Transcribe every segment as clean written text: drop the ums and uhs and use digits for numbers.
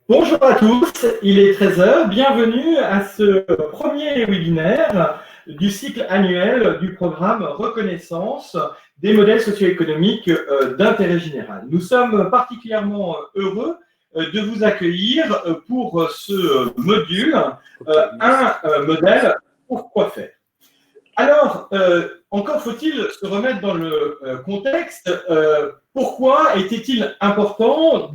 Bonjour à tous, il est 13 heures. Bienvenue à ce premier webinaire du cycle annuel du programme Reconnaissance des modèles socio-économiques d'intérêt général. Nous sommes particulièrement heureux de vous accueillir pour ce module, un modèle pour quoi faire. Alors, encore faut-il se remettre dans le contexte. Pourquoi était-il important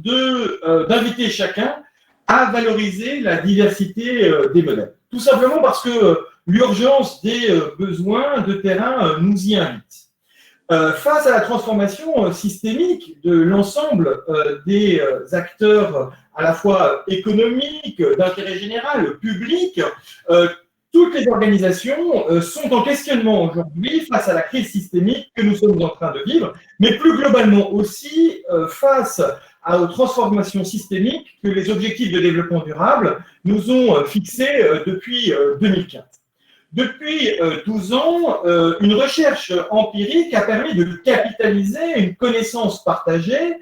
d'inviter chacun à valoriser la diversité des modèles? Tout simplement parce que l'urgence des besoins de terrain nous y invite. Face à la transformation systémique de l'ensemble des acteurs à la fois économiques, d'intérêt général, publics, toutes les organisations sont en questionnement aujourd'hui face à la crise systémique que nous sommes en train de vivre, mais plus globalement aussi face aux transformations systémiques que les objectifs de développement durable nous ont fixés depuis 2015. Depuis 12 ans, une recherche empirique a permis de capitaliser une connaissance partagée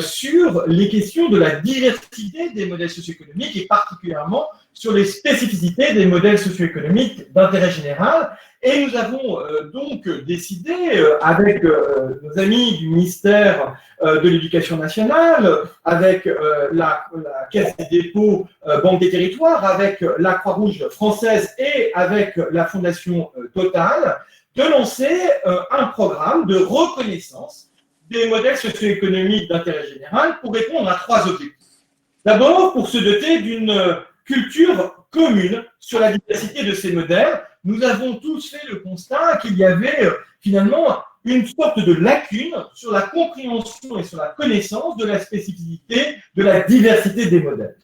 sur les questions de la diversité des modèles socio-économiques et particulièrement sur les spécificités des modèles socio-économiques d'intérêt général. Et nous avons donc décidé, avec nos amis du ministère de l'Éducation nationale, avec la Caisse des dépôts, Banque des territoires, avec la Croix-Rouge française et avec la Fondation Total, de lancer un programme de reconnaissance des modèles socio-économiques d'intérêt général pour répondre à 3 objectifs. D'abord, pour se doter d'une culture commune sur la diversité de ces modèles. Nous avons tous fait le constat qu'il y avait finalement une sorte de lacune sur la compréhension et sur la connaissance de la spécificité de la diversité des modèles.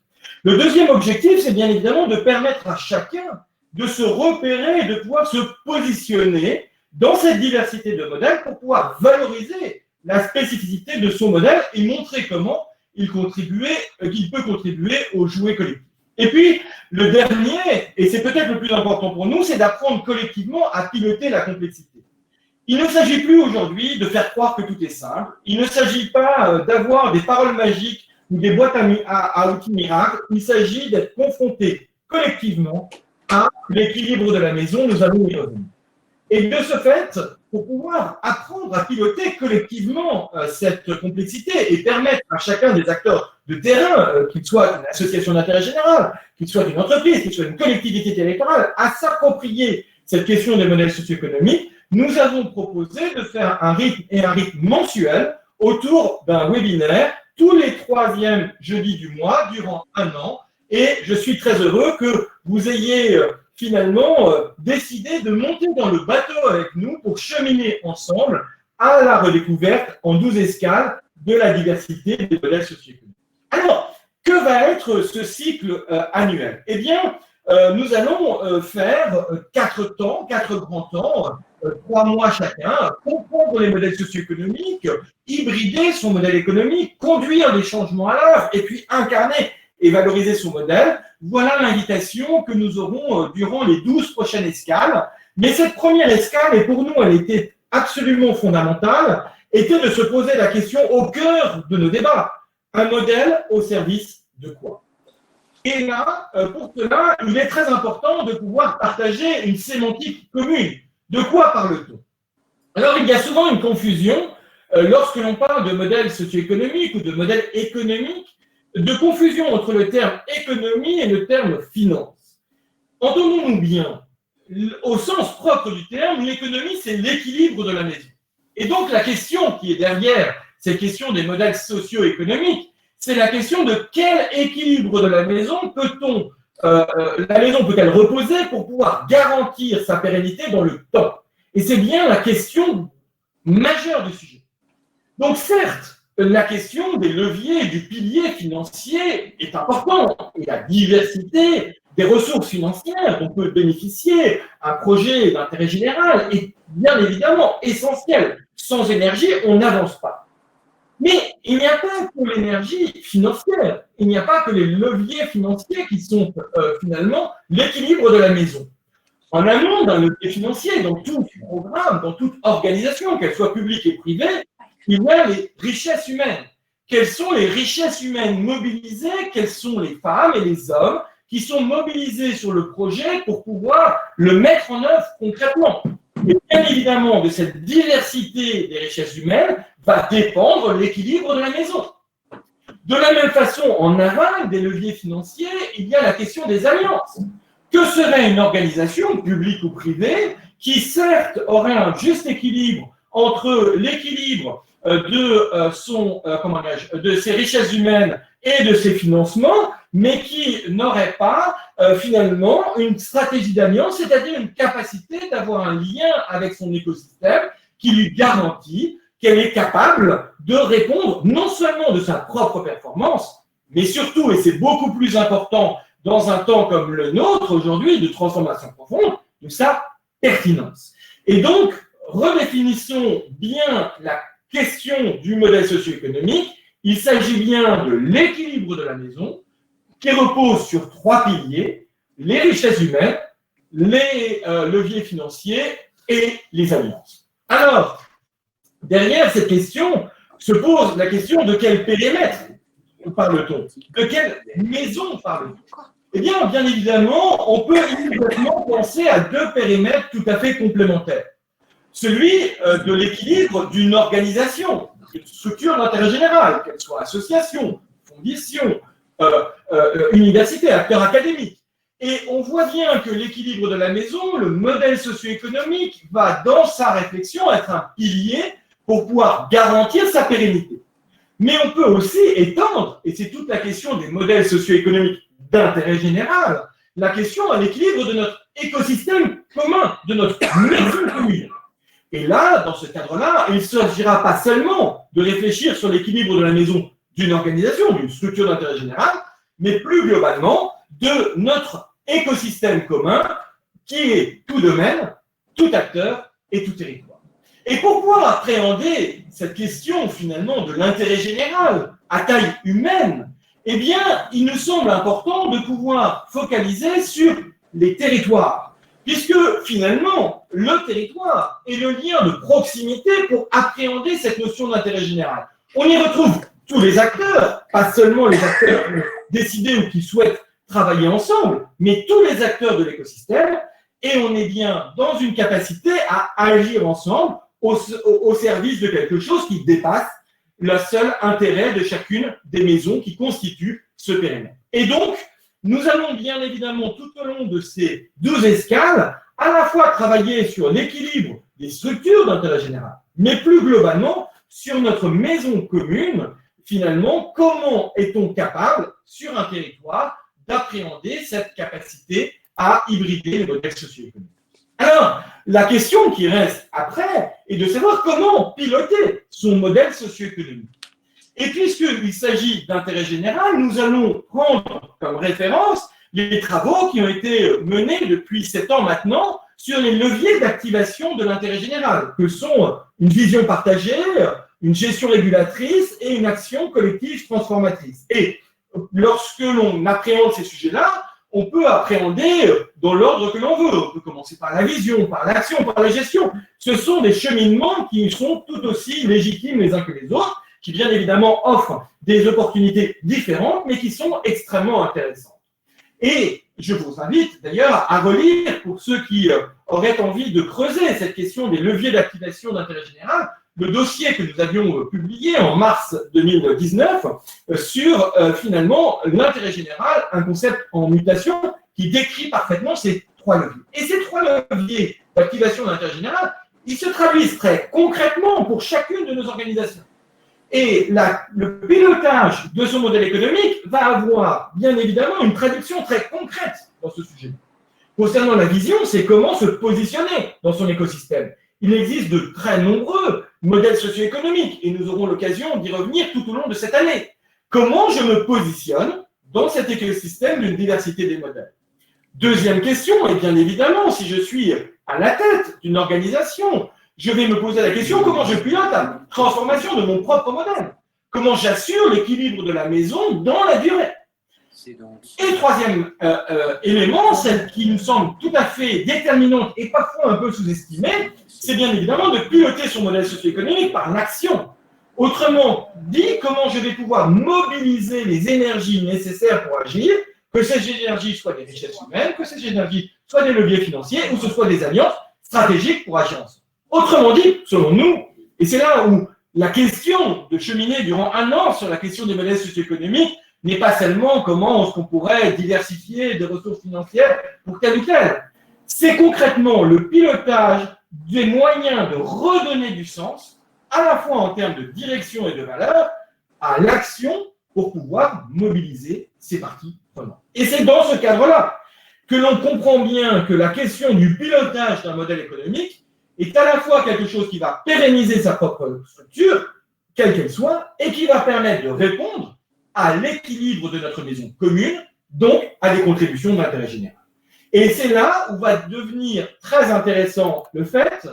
Le deuxième objectif, c'est bien évidemment de permettre à chacun de se repérer et de pouvoir se positionner dans cette diversité de modèles pour pouvoir valoriser la spécificité de son modèle et montrer comment qu'il peut contribuer au jouet collectif. Et puis, le dernier, et c'est peut-être le plus important pour nous, c'est d'apprendre collectivement à piloter la complexité. Il ne s'agit plus aujourd'hui de faire croire que tout est simple. Il ne s'agit pas d'avoir des paroles magiques ou des boîtes à outils miracles. Il s'agit d'être confronté collectivement à l'équilibre de la maison. Nous allons y revenir. Et de ce fait, pour pouvoir apprendre à piloter collectivement cette complexité et permettre à chacun des acteurs de terrain, qu'il soit une association d'intérêt général, qu'il soit une entreprise, qu'il soit une collectivité territoriale, à s'approprier cette question des modèles socio-économiques, nous avons proposé de faire un rythme mensuel autour d'un webinaire tous les 3e jeudis du mois durant 1 an. Et je suis très heureux que vous ayez finalement décidé de monter dans le bateau avec nous pour cheminer ensemble à la redécouverte en 12 escales de la diversité des modèles socio-économiques. Alors, que va être ce cycle annuel? Eh bien, nous allons faire 4 temps, 4 grands temps, 3 mois chacun, comprendre les modèles socio-économiques, hybrider son modèle économique, conduire des changements à l'œuvre et puis incarner et valoriser son modèle. Voilà l'invitation que nous aurons durant les 12 prochaines escales. Mais cette première escale, et pour nous, elle était absolument fondamentale, était de se poser la question au cœur de nos débats. Un modèle au service de quoi? Et là, pour cela, il est très important de pouvoir partager une sémantique commune. De quoi parle-t-on? Alors, il y a souvent une confusion lorsque l'on parle de modèle socio-économique ou de modèle économique, de confusion entre le terme économie et le terme finance. Entendons-nous bien, au sens propre du terme, l'économie, c'est l'équilibre de la maison. Et donc, la question qui est derrière cette question des modèles socio-économiques, c'est la question de quel équilibre de la maison peut-on, la maison peut-elle reposer pour pouvoir garantir sa pérennité dans le temps? Et c'est bien la question majeure du sujet. Donc, certes, la question des leviers du pilier financier est importante et la diversité des ressources financières dont peut bénéficier un projet d'intérêt général est bien évidemment essentielle. Sans énergie, on n'avance pas. Mais il n'y a pas que l'énergie financière, il n'y a pas que les leviers financiers qui sont finalement l'équilibre de la maison. En amont d'un levier financier, dans tout programme, dans toute organisation, qu'elle soit publique et privée, il y a les richesses humaines. quelles sont les richesses humaines mobilisées, quelles sont les femmes et les hommes qui sont mobilisés sur le projet pour pouvoir le mettre en œuvre concrètement. Et bien évidemment, de cette diversité des richesses humaines va dépendre l'équilibre de la maison. De la même façon, en aval des leviers financiers, il y a la question des alliances. Que serait une organisation, publique ou privée, qui certes aurait un juste équilibre entre l'équilibre de ses richesses humaines et de ses financements, mais qui n'aurait pas finalement une stratégie d'alliance, c'est-à-dire une capacité d'avoir un lien avec son écosystème qui lui garantit qu'elle est capable de répondre non seulement de sa propre performance, mais surtout, et c'est beaucoup plus important dans un temps comme le nôtre aujourd'hui, de transformation profonde, de sa pertinence. Et donc, redéfinissons bien la question du modèle socio-économique. Il s'agit bien de l'équilibre de la maison qui repose sur 3 piliers, les richesses humaines, les leviers financiers et les alliances. Alors, derrière cette question se pose la question de quel périmètre parle-t-on? De quelle maison parle-t-on? Eh bien, bien évidemment, on peut immédiatement penser à 2 périmètres tout à fait complémentaires. Celui de l'équilibre d'une organisation, d'une structure d'intérêt général, qu'elle soit association, fondation, université, acteur académique. Et on voit bien que l'équilibre de la maison, le modèle socio-économique, va dans sa réflexion être un pilier pour pouvoir garantir sa pérennité. Mais on peut aussi étendre, et c'est toute la question des modèles socio-économiques d'intérêt général, la question à l'équilibre de notre écosystème commun, de notre maison commune. Et là, dans ce cadre-là, il ne s'agira pas seulement de réfléchir sur l'équilibre de la maison d'une organisation, d'une structure d'intérêt général, mais plus globalement de notre écosystème commun qui est tout domaine, tout acteur et tout territoire. Et pour pouvoir appréhender cette question finalement de l'intérêt général à taille humaine, eh bien, il nous semble important de pouvoir focaliser sur les territoires, puisque finalement, le territoire est le lien de proximité pour appréhender cette notion d'intérêt général. On y retrouve tous les acteurs, pas seulement les acteurs qui ont décidé ou qui souhaitent travailler ensemble, mais tous les acteurs de l'écosystème, et on est bien dans une capacité à agir ensemble au service de quelque chose qui dépasse le seul intérêt de chacune des maisons qui constituent ce périmètre. Et donc, nous allons bien évidemment tout au long de ces 12 escales, à la fois travailler sur l'équilibre des structures d'intérêt général, mais plus globalement sur notre maison commune, finalement, comment est-on capable, sur un territoire, d'appréhender cette capacité à hybrider les modèles socio-économiques. Alors, la question qui reste après est de savoir comment piloter son modèle socio-économique. Et puisqu'il s'agit d'intérêt général, nous allons prendre comme référence les travaux qui ont été menés depuis 7 ans maintenant sur les leviers d'activation de l'intérêt général, que sont une vision partagée, une gestion régulatrice et une action collective transformatrice. Et lorsque l'on appréhende ces sujets-là, on peut appréhender dans l'ordre que l'on veut. On peut commencer par la vision, par l'action, par la gestion. Ce sont des cheminements qui sont tout aussi légitimes les uns que les autres, qui bien évidemment offrent des opportunités différentes, mais qui sont extrêmement intéressantes. Et je vous invite d'ailleurs à relire, pour ceux qui auraient envie de creuser cette question des leviers d'activation d'intérêt général, le dossier que nous avions publié en mars 2019 sur finalement l'intérêt général, un concept en mutation qui décrit parfaitement ces 3 leviers. Et ces 3 leviers d'activation d'intérêt général, ils se traduisent très concrètement pour chacune de nos organisations. Et le pilotage de son modèle économique va avoir bien évidemment une traduction très concrète dans ce sujet. Concernant la vision, c'est comment se positionner dans son écosystème. Il existe de très nombreux modèles socio-économiques et nous aurons l'occasion d'y revenir tout au long de cette année. Comment je me positionne dans cet écosystème d'une diversité des modèles? Deuxième question, et bien évidemment, si je suis à la tête d'une organisation, je vais me poser la question comment je pilote la transformation de mon propre modèle? Comment j'assure l'équilibre de la maison dans la durée? Et troisième élément, celle qui nous semble tout à fait déterminante et parfois un peu sous-estimée, c'est bien évidemment de piloter son modèle socio-économique par l'action. Autrement dit, comment je vais pouvoir mobiliser les énergies nécessaires pour agir, que ces énergies soient des richesses humaines, que ces énergies soient des leviers financiers, ou ce soit des alliances stratégiques pour agir ensemble. Autrement dit, selon nous, et c'est là où la question de cheminer durant 1 an sur la question des modèles socio-économiques n'est pas seulement comment est-ce qu'on pourrait diversifier des ressources financières pour tel ou tel. C'est concrètement le pilotage des moyens de redonner du sens, à la fois en termes de direction et de valeur, à l'action pour pouvoir mobiliser ces parties prenantes. Et c'est dans ce cadre-là que l'on comprend bien que la question du pilotage d'un modèle économique est à la fois quelque chose qui va pérenniser sa propre structure, quelle qu'elle soit, et qui va permettre de répondre à l'équilibre de notre maison commune, donc à des contributions d'intérêt général. Et c'est là où va devenir très intéressant le fait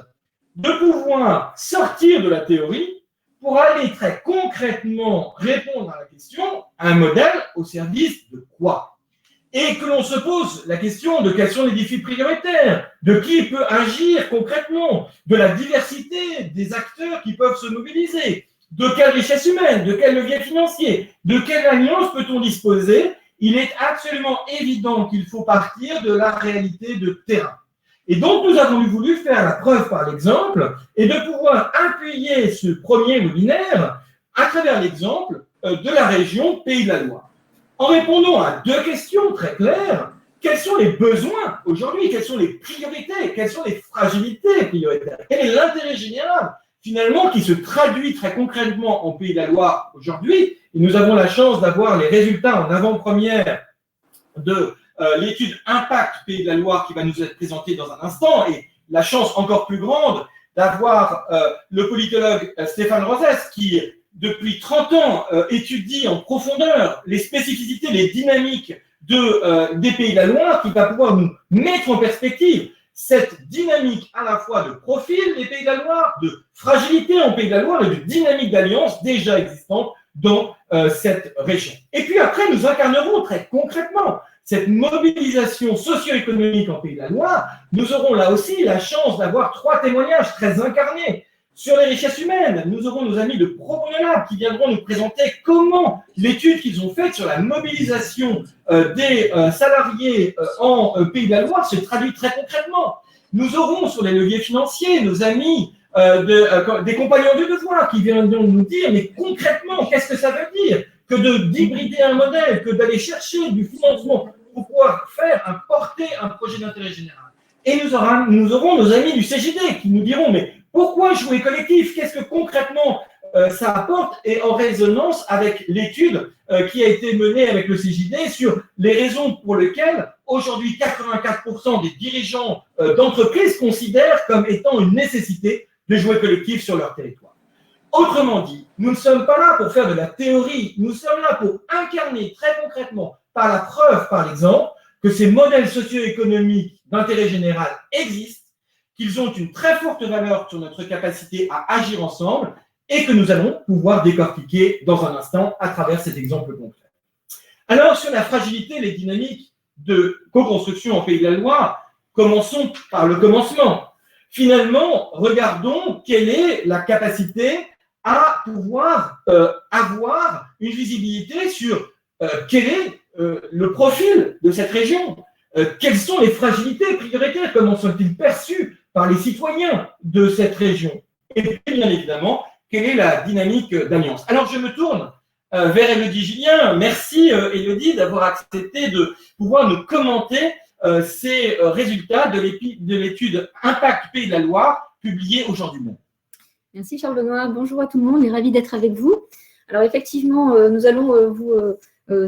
de pouvoir sortir de la théorie pour aller très concrètement répondre à la question, un modèle au service de quoi? Et que l'on se pose la question de quels sont les défis prioritaires, de qui peut agir concrètement, de la diversité des acteurs qui peuvent se mobiliser, de quelle richesse humaine, de quel levier financier, de quelle alliance peut-on disposer. Il est absolument évident qu'il faut partir de la réalité de terrain. Et donc, nous avons voulu faire la preuve par l'exemple et de pouvoir appuyer ce premier webinaire à travers l'exemple de la région Pays de la Loire. En répondant à 2 questions très claires, quels sont les besoins aujourd'hui, quelles sont les priorités, quelles sont les fragilités prioritaires, quel est l'intérêt général finalement qui se traduit très concrètement en Pays de la Loire aujourd'hui. Et nous avons la chance d'avoir les résultats en avant-première de l'étude Impact Pays de la Loire qui va nous être présentée dans un instant, et la chance encore plus grande d'avoir le politologue Stéphane Rosès qui, depuis 30 ans, étudie en profondeur les spécificités, les dynamiques des Pays de la Loire, qui va pouvoir nous mettre en perspective cette dynamique à la fois de profil des Pays de la Loire, de fragilité en Pays de la Loire et de dynamique d'alliance déjà existante dans cette région. Et puis après, nous incarnerons très concrètement cette mobilisation socio-économique en Pays de la Loire. Nous aurons là aussi la chance d'avoir 3 témoignages très incarnés sur les richesses humaines. Nous aurons nos amis de ProBonelab qui viendront nous présenter comment l'étude qu'ils ont faite sur la mobilisation des salariés en Pays de la Loire se traduit très concrètement. Nous aurons sur les leviers financiers nos amis des compagnons du devoir qui viendront nous dire, mais concrètement, qu'est-ce que ça veut dire que d'hybrider un modèle, que d'aller chercher du financement pour pouvoir porter un projet d'intérêt général. Et nous aurons nos amis du CGD qui nous diront, mais pourquoi jouer collectif? Qu'est-ce que concrètement ça apporte? Et en résonance avec l'étude qui a été menée avec le CJD sur les raisons pour lesquelles aujourd'hui 84% des dirigeants d'entreprises considèrent comme étant une nécessité de jouer collectif sur leur territoire. Autrement dit, nous ne sommes pas là pour faire de la théorie, nous sommes là pour incarner très concrètement, par la preuve, par l'exemple, que ces modèles socio-économiques d'intérêt général existent, qu'ils ont une très forte valeur sur notre capacité à agir ensemble et que nous allons pouvoir décortiquer dans un instant à travers cet exemple concret. Alors, sur la fragilité, les dynamiques de co-construction en Pays de la Loire, commençons par le commencement. Finalement, regardons quelle est la capacité à pouvoir avoir une visibilité sur quel est le profil de cette région, quelles sont les fragilités prioritaires, comment sont-ils perçus par les citoyens de cette région, et puis bien évidemment, quelle est la dynamique d'alliance. Alors je me tourne vers Élodie Julien. Merci Élodie d'avoir accepté de pouvoir nous commenter ces résultats de l'étude Impact Pays de la Loire publiée aujourd'hui même. Merci Charles Benoît, bonjour à tout le monde, on est ravis d'être avec vous. Alors effectivement, nous allons vous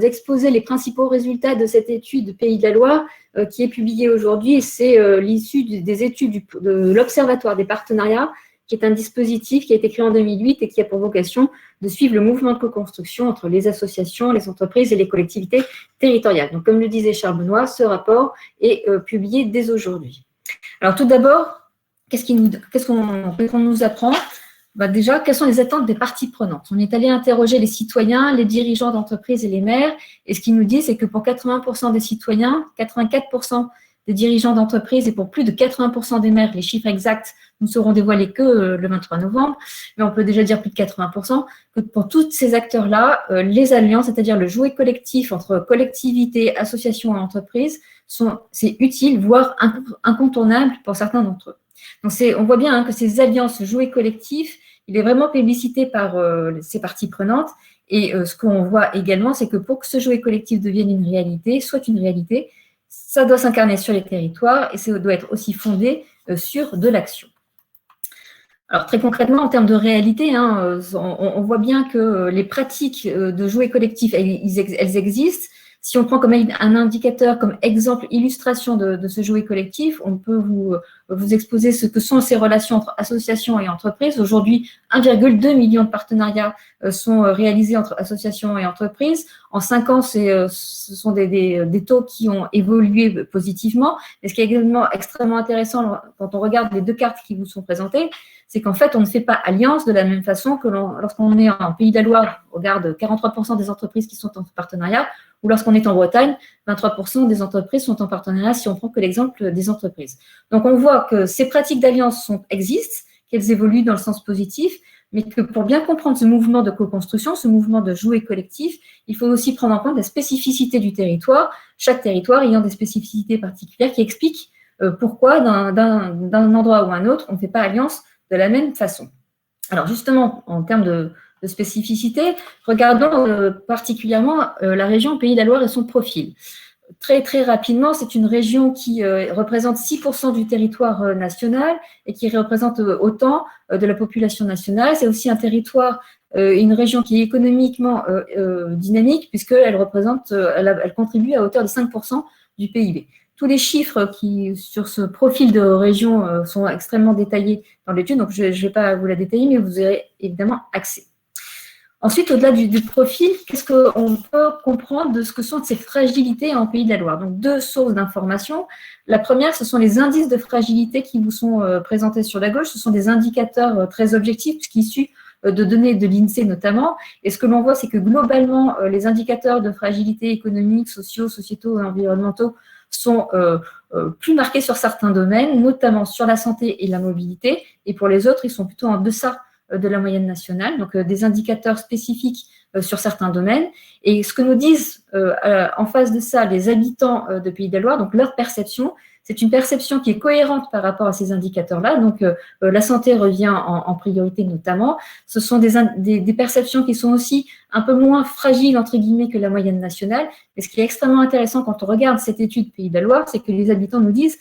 exposer les principaux résultats de cette étude Pays de la Loire qui est publiée aujourd'hui, et c'est l'issue des études de l'Observatoire des partenariats, qui est un dispositif qui a été créé en 2008 et qui a pour vocation de suivre le mouvement de co-construction entre les associations, les entreprises et les collectivités territoriales. Donc comme le disait Charles Benoît, ce rapport est publié dès aujourd'hui. Alors tout d'abord, qu'est-ce qu'on nous apprend? Déjà, quelles sont les attentes des parties prenantes? On est allé interroger les citoyens, les dirigeants d'entreprises et les maires, et ce qu'ils nous disent, c'est que pour 80% des citoyens, 84% des dirigeants d'entreprise et pour plus de 80% des maires. Les chiffres exacts ne seront dévoilés que le 23 novembre, mais on peut déjà dire plus de 80%, que pour tous ces acteurs-là, les alliances, c'est-à-dire le jouet collectif entre collectivités, associations et entreprises, c'est utile, voire incontournable pour certains d'entre eux. Donc on voit bien que ces alliances, ce jouet collectif, il est vraiment plébiscité par ces parties prenantes. Et ce qu'on voit également, c'est que pour que ce jouet collectif devienne une réalité, soit une réalité, ça doit s'incarner sur les territoires et ça doit être aussi fondé sur de l'action. Alors très concrètement, en termes de réalité, on voit bien que les pratiques de jouets collectifs, elles existent. Si on prend comme un indicateur, comme exemple, illustration de ce jouet collectif, on peut vous exposer ce que sont ces relations entre associations et entreprises. Aujourd'hui, 1,2 million de partenariats sont réalisés entre associations et entreprises. En 5 ans, ce sont des taux qui ont évolué positivement. Et ce qui est également extrêmement intéressant quand on regarde les 2 cartes qui vous sont présentées, c'est qu'en fait, on ne fait pas alliance de la même façon que lorsqu'on est en Pays de la Loire, on regarde 43% des entreprises qui sont en partenariat, ou lorsqu'on est en Bretagne, 23% des entreprises sont en partenariat si on prend que l'exemple des entreprises. Donc, on voit que ces pratiques d'alliance existent, qu'elles évoluent dans le sens positif, mais que pour bien comprendre ce mouvement de co-construction, ce mouvement de jouet collectif, il faut aussi prendre en compte la spécificité du territoire, chaque territoire ayant des spécificités particulières qui expliquent pourquoi d'un endroit ou un autre, on ne fait pas alliance de la même façon. Alors justement, en termes de spécificité, regardons particulièrement la région Pays de la Loire et son profil. Très, très rapidement, c'est une région qui représente 6% du territoire national et qui représente autant de la population nationale. C'est aussi un territoire, une région qui est économiquement dynamique puisqu'elle elle contribue à hauteur de 5% du PIB. Tous les chiffres qui, sur ce profil de région, sont extrêmement détaillés dans l'étude, donc je ne vais pas vous la détailler, mais vous aurez évidemment accès. Ensuite, au-delà du profil, qu'est-ce qu'on peut comprendre de ce que sont ces fragilités en Pays de la Loire? Donc, 2 sources d'information. La première, ce sont les indices de fragilité qui vous sont présentés sur la gauche. Ce sont des indicateurs très objectifs, issus de données de l'INSEE notamment. Et ce que l'on voit, c'est que globalement, les indicateurs de fragilité économique, sociaux, sociétaux et environnementaux sont plus marqués sur certains domaines, notamment sur la santé et la mobilité, et pour les autres, ils sont plutôt en deçà de la moyenne nationale, donc des indicateurs spécifiques sur certains domaines. Et ce que nous disent en face de ça les habitants de Pays de la Loire, donc leur perception, c'est une perception qui est cohérente par rapport à ces indicateurs-là. Donc, la santé revient en priorité notamment. Ce sont des perceptions qui sont aussi un peu moins fragiles, entre guillemets, que la moyenne nationale. Et ce qui est extrêmement intéressant quand on regarde cette étude Pays de la Loire, c'est que les habitants nous disent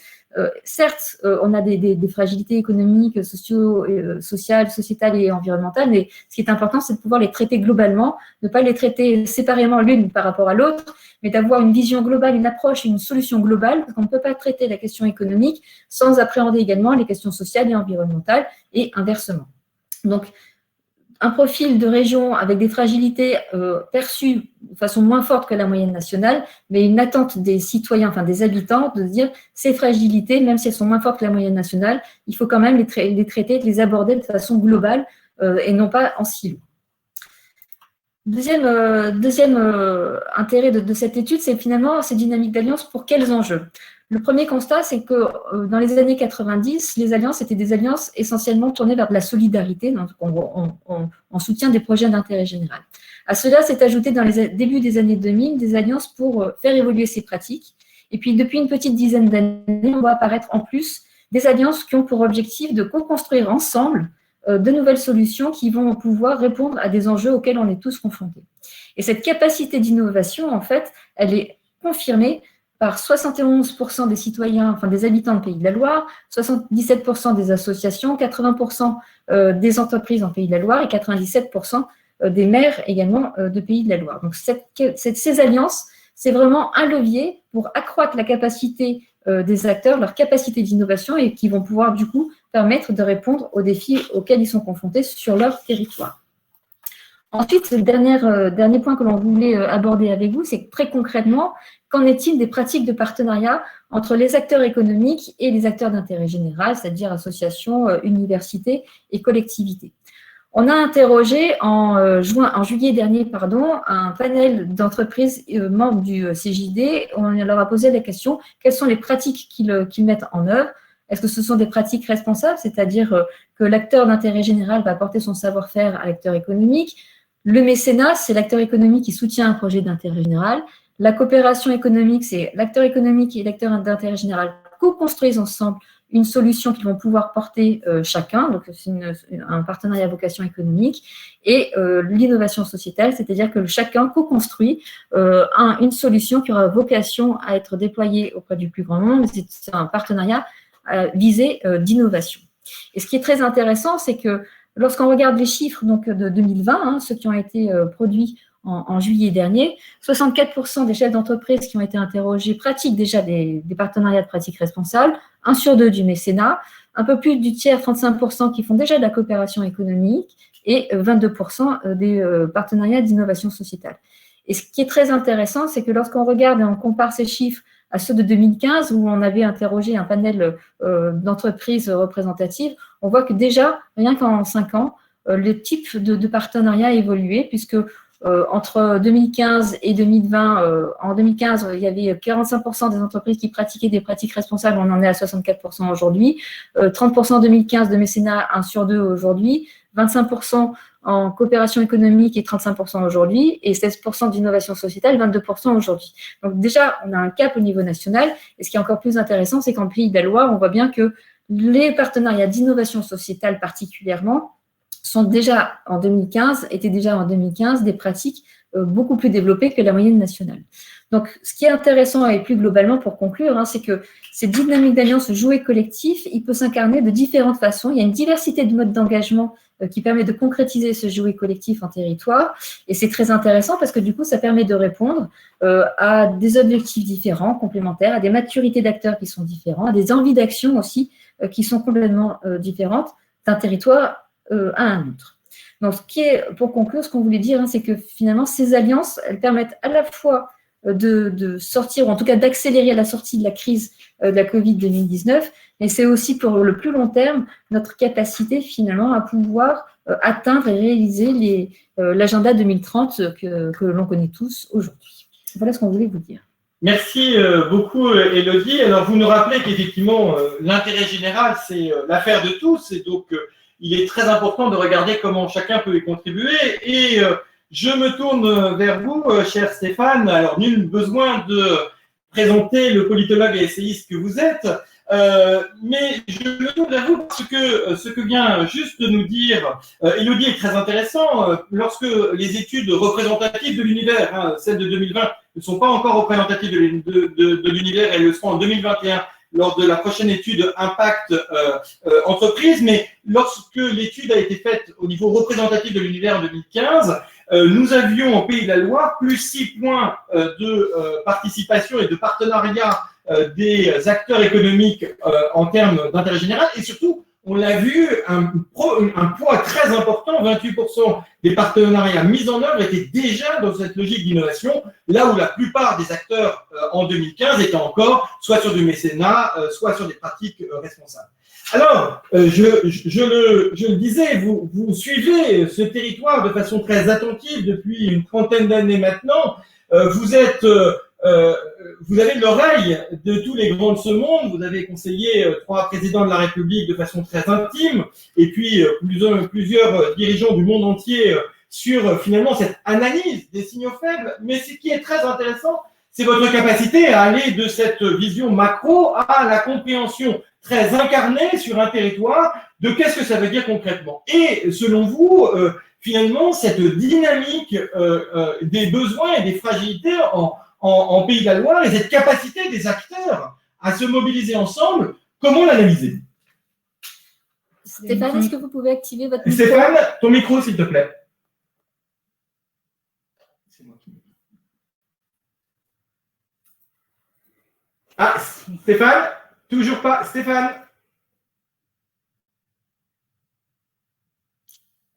certes, on a des fragilités économiques, sociales, sociétales et environnementales, mais ce qui est important, c'est de pouvoir les traiter globalement, ne pas les traiter séparément l'une par rapport à l'autre, mais d'avoir une vision globale, une approche, une solution globale, parce qu'on ne peut pas traiter la question économique sans appréhender également les questions sociales et environnementales, et inversement. Donc, un profil de région avec des fragilités perçues de façon moins forte que la moyenne nationale, mais une attente des citoyens, enfin des habitants, de se dire ces fragilités, même si elles sont moins fortes que la moyenne nationale, il faut quand même les traiter, les aborder de façon globale et non pas en silo. Deuxième intérêt de cette étude, c'est finalement ces dynamiques d'alliance pour quels enjeux? Le premier constat, c'est que dans les années 90, les alliances étaient des alliances essentiellement tournées vers de la solidarité, donc on soutient des projets d'intérêt général. À cela s'est ajouté dans les débuts des années 2000 des alliances pour faire évoluer ces pratiques. Et puis depuis une petite dizaine d'années, on voit apparaître en plus des alliances qui ont pour objectif de co-construire ensemble de nouvelles solutions qui vont pouvoir répondre à des enjeux auxquels on est tous confrontés. Et cette capacité d'innovation, en fait, elle est confirmée par 71% des citoyens, enfin des habitants de Pays de la Loire, 77% des associations, 80% des entreprises en Pays de la Loire et 97% des maires également de Pays de la Loire. Donc ces alliances, c'est vraiment un levier pour accroître la capacité des acteurs, leur capacité d'innovation et qui vont pouvoir du coup permettre de répondre aux défis auxquels ils sont confrontés sur leur territoire. Ensuite, le dernier point que l'on voulait aborder avec vous, c'est très concrètement, qu'en est-il des pratiques de partenariat entre les acteurs économiques et les acteurs d'intérêt général, c'est-à-dire associations, universités et collectivités? On a interrogé en juillet dernier, un panel d'entreprises membres du CJD. On leur a posé la question, quelles sont les pratiques qu'ils mettent en œuvre? Est-ce que ce sont des pratiques responsables, c'est-à-dire que l'acteur d'intérêt général va apporter son savoir-faire à l'acteur économique? Le mécénat, c'est l'acteur économique qui soutient un projet d'intérêt général. La coopération économique, c'est l'acteur économique et l'acteur d'intérêt général co-construisent ensemble une solution qu'ils vont pouvoir porter chacun, donc c'est un partenariat à vocation économique, et l'innovation sociétale, c'est-à-dire que chacun co-construit une solution qui aura vocation à être déployée auprès du plus grand nombre. C'est un partenariat visé d'innovation. Et ce qui est très intéressant, c'est que lorsqu'on regarde les chiffres donc, de 2020, ceux qui ont été produits en juillet dernier, 64% des chefs d'entreprise qui ont été interrogés pratiquent déjà des partenariats de pratique responsable, 1 sur 2 du mécénat, un peu plus du tiers, 35% qui font déjà de la coopération économique et 22% des partenariats d'innovation sociétale. Et ce qui est très intéressant, c'est que lorsqu'on regarde et on compare ces chiffres à ceux de 2015, où on avait interrogé un panel d'entreprises représentatives, on voit que déjà, rien qu'en 5 ans, le type de partenariat a évolué, puisque entre 2015 et 2020, en 2015, il y avait 45% des entreprises qui pratiquaient des pratiques responsables, on en est à 64% aujourd'hui, 30% en 2015 de mécénat, 1 sur 2 aujourd'hui, 25% en coopération économique et 35% aujourd'hui, et 16% d'innovation sociétale, 22% aujourd'hui. Donc déjà, on a un cap au niveau national, et ce qui est encore plus intéressant, c'est qu'en Pays de la Loire, on voit bien que les partenariats d'innovation sociétale particulièrement étaient déjà en 2015 des pratiques beaucoup plus développées que la moyenne nationale. Donc, ce qui est intéressant et plus globalement pour conclure, c'est que cette dynamique d'alliance, ce jouet collectif, il peut s'incarner de différentes façons. Il y a une diversité de modes d'engagement qui permet de concrétiser ce jouet collectif en territoire. Et c'est très intéressant parce que du coup, ça permet de répondre à des objectifs différents, complémentaires, à des maturités d'acteurs qui sont différents, à des envies d'action aussi qui sont complètement différentes d'un territoire à un autre. Donc, pour conclure, ce qu'on voulait dire, c'est que finalement, ces alliances, elles permettent à la fois de sortir, ou en tout cas d'accélérer la sortie de la crise de la Covid-2019, mais c'est aussi pour le plus long terme notre capacité finalement à pouvoir atteindre et réaliser l'agenda 2030 que l'on connaît tous aujourd'hui. Voilà ce qu'on voulait vous dire. Merci beaucoup, Élodie. Alors, vous nous rappelez qu'effectivement, l'intérêt général, c'est l'affaire de tous, et donc il est très important de regarder comment chacun peut y contribuer. Et je me tourne vers vous, cher Stéphane. Alors, nul besoin de présenter le politologue et essayiste que vous êtes, mais je me tourne vers vous parce que ce que vient juste de nous dire Élodie est très intéressant. Lorsque les études représentatives de l'univers, celles de 2020, ne sont pas encore représentatives de l'univers, elles le seront en 2021 lors de la prochaine étude Impact Entreprise, mais lorsque l'étude a été faite au niveau représentatif de l'univers en 2015, nous avions au Pays de la Loire plus 6 points de participation et de partenariat des acteurs économiques en termes d'intérêt général, et surtout, on l'a vu, un poids très important, 28% des partenariats mis en œuvre étaient déjà dans cette logique d'innovation, là où la plupart des acteurs en 2015 étaient encore soit sur du mécénat, soit sur des pratiques responsables. Alors, je le disais, vous suivez ce territoire de façon très attentive depuis une trentaine d'années maintenant. Vous avez l'oreille de tous les grands de ce monde. Vous avez conseillé 3 présidents de la République de façon très intime, et puis plusieurs dirigeants du monde entier sur finalement cette analyse des signaux faibles. Mais ce qui est très intéressant, c'est votre capacité à aller de cette vision macro à la compréhension très incarnée sur un territoire de qu'est-ce que ça veut dire concrètement. Et selon vous, finalement, cette dynamique des besoins et des fragilités en Pays de la Loire et cette capacité des acteurs à se mobiliser ensemble, comment l'analyser? Stéphane, est-ce que vous pouvez activer votre micro? Stéphane, ton micro, s'il te plaît. C'est moi qui... Ah, Stéphane? Toujours pas. Stéphane?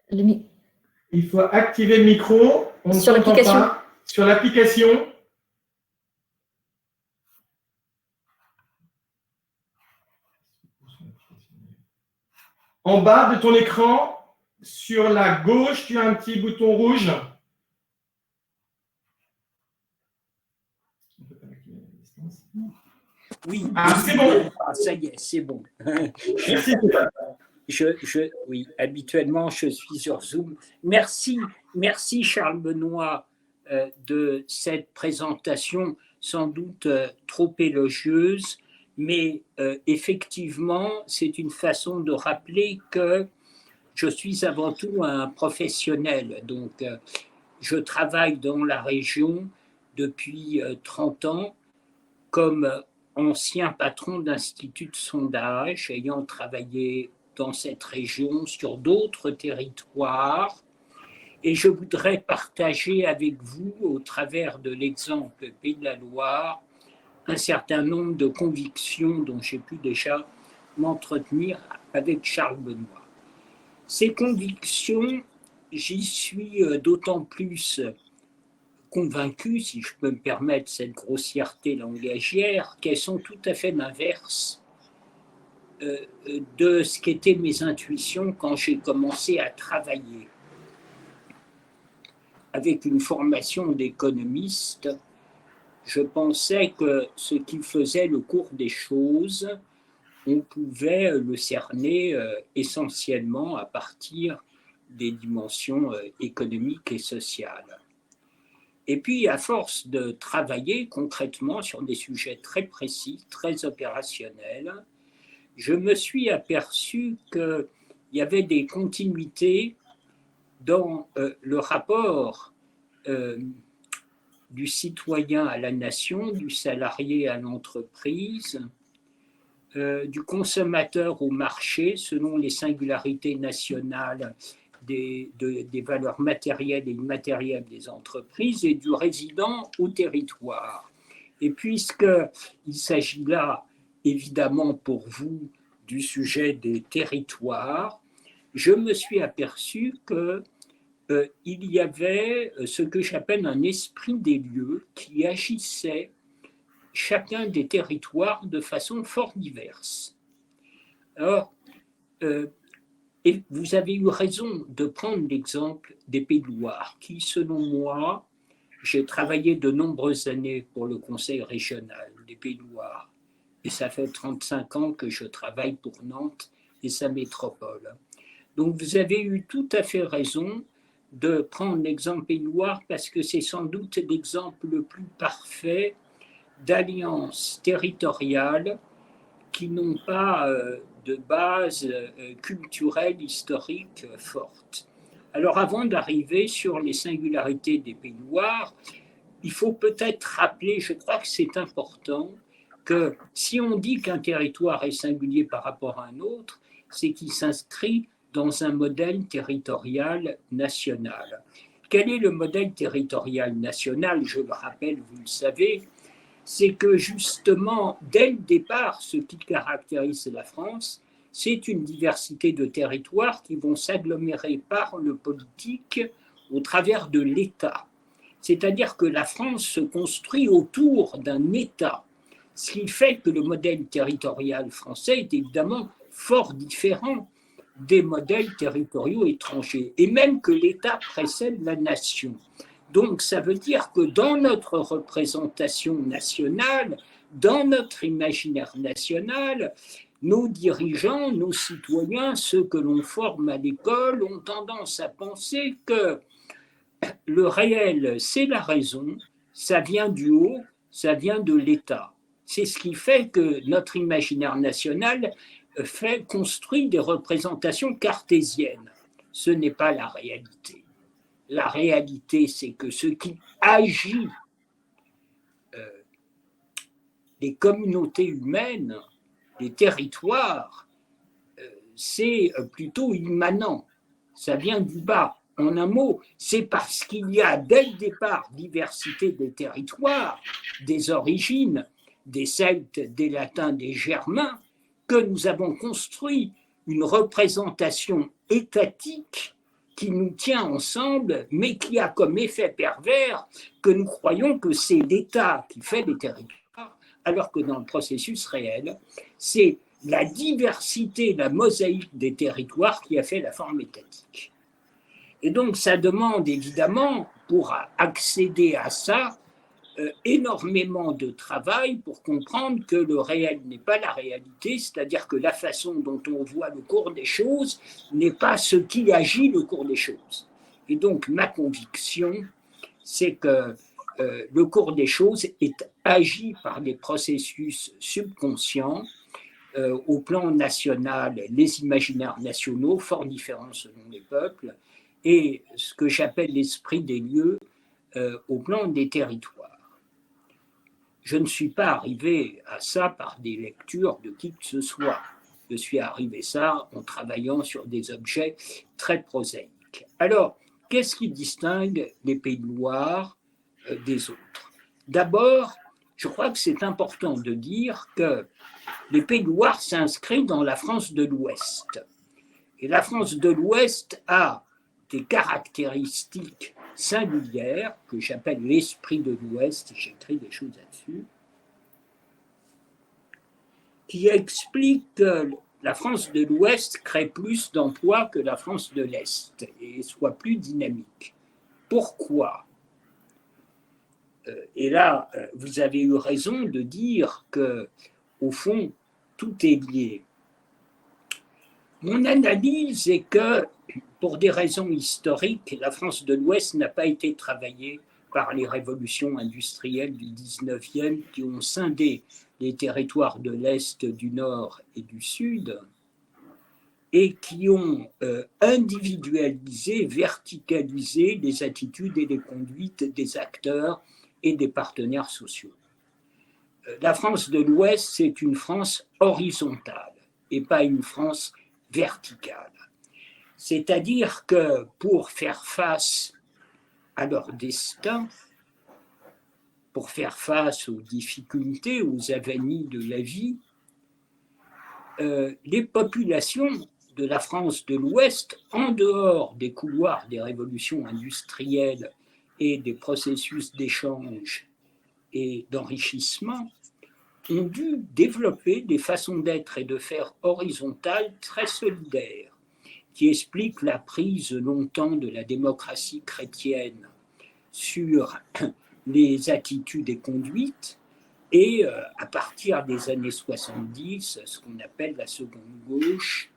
Il faut activer le micro. On ne s'entend pas. Sur l'application. En bas de ton écran, Sur la gauche, tu as un petit bouton rouge. Oui, c'est bon. Ça y est, c'est bon. Merci. Oui, habituellement, je suis sur Zoom. Merci Charles Benoît de cette présentation sans doute trop élogieuse, mais effectivement, c'est une façon de rappeler que je suis avant tout un professionnel. Donc, je travaille dans la région depuis 30 ans comme ancien patron d'institut de sondage, ayant travaillé dans cette région, sur d'autres territoires. Et je voudrais partager avec vous, au travers de l'exemple Pays de la Loire, un certain nombre de convictions dont j'ai pu déjà m'entretenir avec Charles Benoît. Ces convictions, j'y suis d'autant plus convaincu, si je peux me permettre cette grossièreté langagière, qu'elles sont tout à fait l'inverse de ce qu'étaient mes intuitions quand j'ai commencé à travailler. Avec une formation d'économiste, je pensais que ce qui faisait le cours des choses, on pouvait le cerner essentiellement à partir des dimensions économiques et sociales. Et puis, à force de travailler concrètement sur des sujets très précis, très opérationnels, je me suis aperçu qu'il y avait des continuités dans le rapport du citoyen à la nation, du salarié à l'entreprise, du consommateur au marché, selon les singularités nationales des valeurs matérielles et immatérielles des entreprises, et du résident au territoire. Et puisqu'il s'agit là, évidemment pour vous, du sujet des territoires, je me suis aperçu qu'il y avait ce que j'appelle un esprit des lieux qui agissait chacun des territoires de façon fort diverse. Alors, et vous avez eu raison de prendre l'exemple des Pays de Loire, qui, selon moi, j'ai travaillé de nombreuses années pour le Conseil régional des Pays de Loire, et ça fait 35 ans que je travaille pour Nantes et sa métropole. Donc, vous avez eu tout à fait raison de prendre l'exemple Pays de Loire parce que c'est sans doute l'exemple le plus parfait d'alliances territoriales qui n'ont pas de base culturelle, historique forte. Alors avant d'arriver sur les singularités des Pays de Loire, il faut peut-être rappeler, je crois que c'est important, que si on dit qu'un territoire est singulier par rapport à un autre, c'est qu'il s'inscrit dans un modèle territorial national. Quel est le modèle territorial national? Je le rappelle, vous le savez, c'est que justement, dès le départ, ce qui caractérise la France, c'est une diversité de territoires qui vont s'agglomérer par le politique au travers de l'État. C'est-à-dire que la France se construit autour d'un État, ce qui fait que le modèle territorial français est évidemment fort différent des modèles territoriaux étrangers, et même que l'État précède la nation. Donc, ça veut dire que dans notre représentation nationale, dans notre imaginaire national, nos dirigeants, nos citoyens, ceux que l'on forme à l'école, ont tendance à penser que le réel, c'est la raison, ça vient du haut, ça vient de l'État. C'est ce qui fait que notre imaginaire national construit des représentations cartésiennes. Ce n'est pas la réalité. La réalité, c'est que ce qui agit les communautés humaines, les territoires, c'est plutôt immanent. Ça vient du bas. En un mot, c'est parce qu'il y a dès le départ diversité des territoires, des origines, des Celtes, des Latins, des Germains, que nous avons construit une représentation étatique qui nous tient ensemble, mais qui a comme effet pervers que nous croyons que c'est l'État qui fait les territoires, alors que dans le processus réel, c'est la diversité, la mosaïque des territoires qui a fait la forme étatique. Et donc, ça demande évidemment, pour accéder à ça, énormément de travail pour comprendre que le réel n'est pas la réalité, c'est-à-dire que la façon dont on voit le cours des choses n'est pas ce qui agit le cours des choses. Et donc, ma conviction, c'est que le cours des choses est agi par des processus subconscients au plan national, les imaginaires nationaux, fort différents selon les peuples, et ce que j'appelle l'esprit des lieux au plan des territoires. Je ne suis pas arrivé à ça par des lectures de qui que ce soit. Je suis arrivé à ça en travaillant sur des objets très prosaïques. Alors, qu'est-ce qui distingue les Pays de Loire des autres? D'abord, je crois que c'est important de dire que les Pays de Loire s'inscrivent dans la France de l'Ouest. Et la France de l'Ouest a des caractéristiques singulières que j'appelle l'esprit de l'Ouest, j'écris des choses là-dessus, qui expliquent que la France de l'Ouest crée plus d'emplois que la France de l'Est et soit plus dynamique. Pourquoi ? Et là, vous avez eu raison de dire que, au fond, tout est lié. Mon analyse est que, pour des raisons historiques, la France de l'Ouest n'a pas été travaillée par les révolutions industrielles du 19e qui ont scindé les territoires de l'Est, du Nord et du Sud et qui ont individualisé, verticalisé les attitudes et les conduites des acteurs et des partenaires sociaux. La France de l'Ouest, c'est une France horizontale et pas une France verticale. C'est-à-dire que pour faire face à leur destin, pour faire face aux difficultés, aux avanies de la vie, les populations de la France de l'Ouest, en dehors des couloirs des révolutions industrielles et des processus d'échange et d'enrichissement, ont dû développer des façons d'être et de faire horizontales très solidaires, qui expliquent la prise longtemps de la démocratie chrétienne sur les attitudes et conduites, et à partir des années 70, ce qu'on appelle la seconde gauche,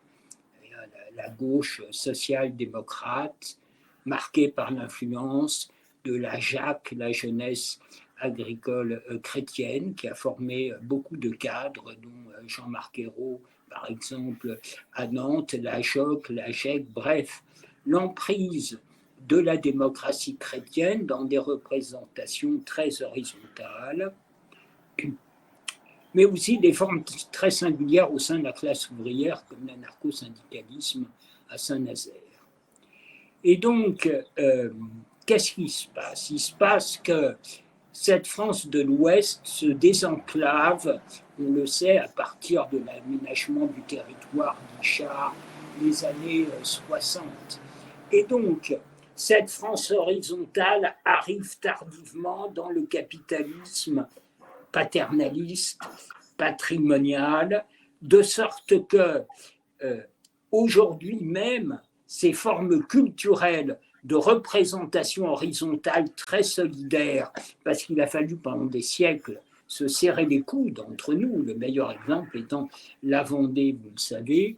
la gauche social-démocrate, marquée par l'influence de la JAC, la jeunesse agricole chrétienne, qui a formé beaucoup de cadres, dont Jean-Marc Ayrault, par exemple, à Nantes, la JOC, la GEC, bref, l'emprise de la démocratie chrétienne dans des représentations très horizontales, mais aussi des formes très singulières au sein de la classe ouvrière, comme l'anarcho-syndicalisme à Saint-Nazaire. Et donc, qu'est-ce qui se passe? Il se passe que cette France de l'Ouest se désenclave, on le sait, à partir de l'aménagement du territoire d'Ichard, les années 60. Et donc, cette France horizontale arrive tardivement dans le capitalisme paternaliste, patrimonial, de sorte que aujourd'hui même, ces formes culturelles de représentation horizontale très solidaire, parce qu'il a fallu pendant des siècles se serrer les coudes entre nous, le meilleur exemple étant la Vendée, vous le savez.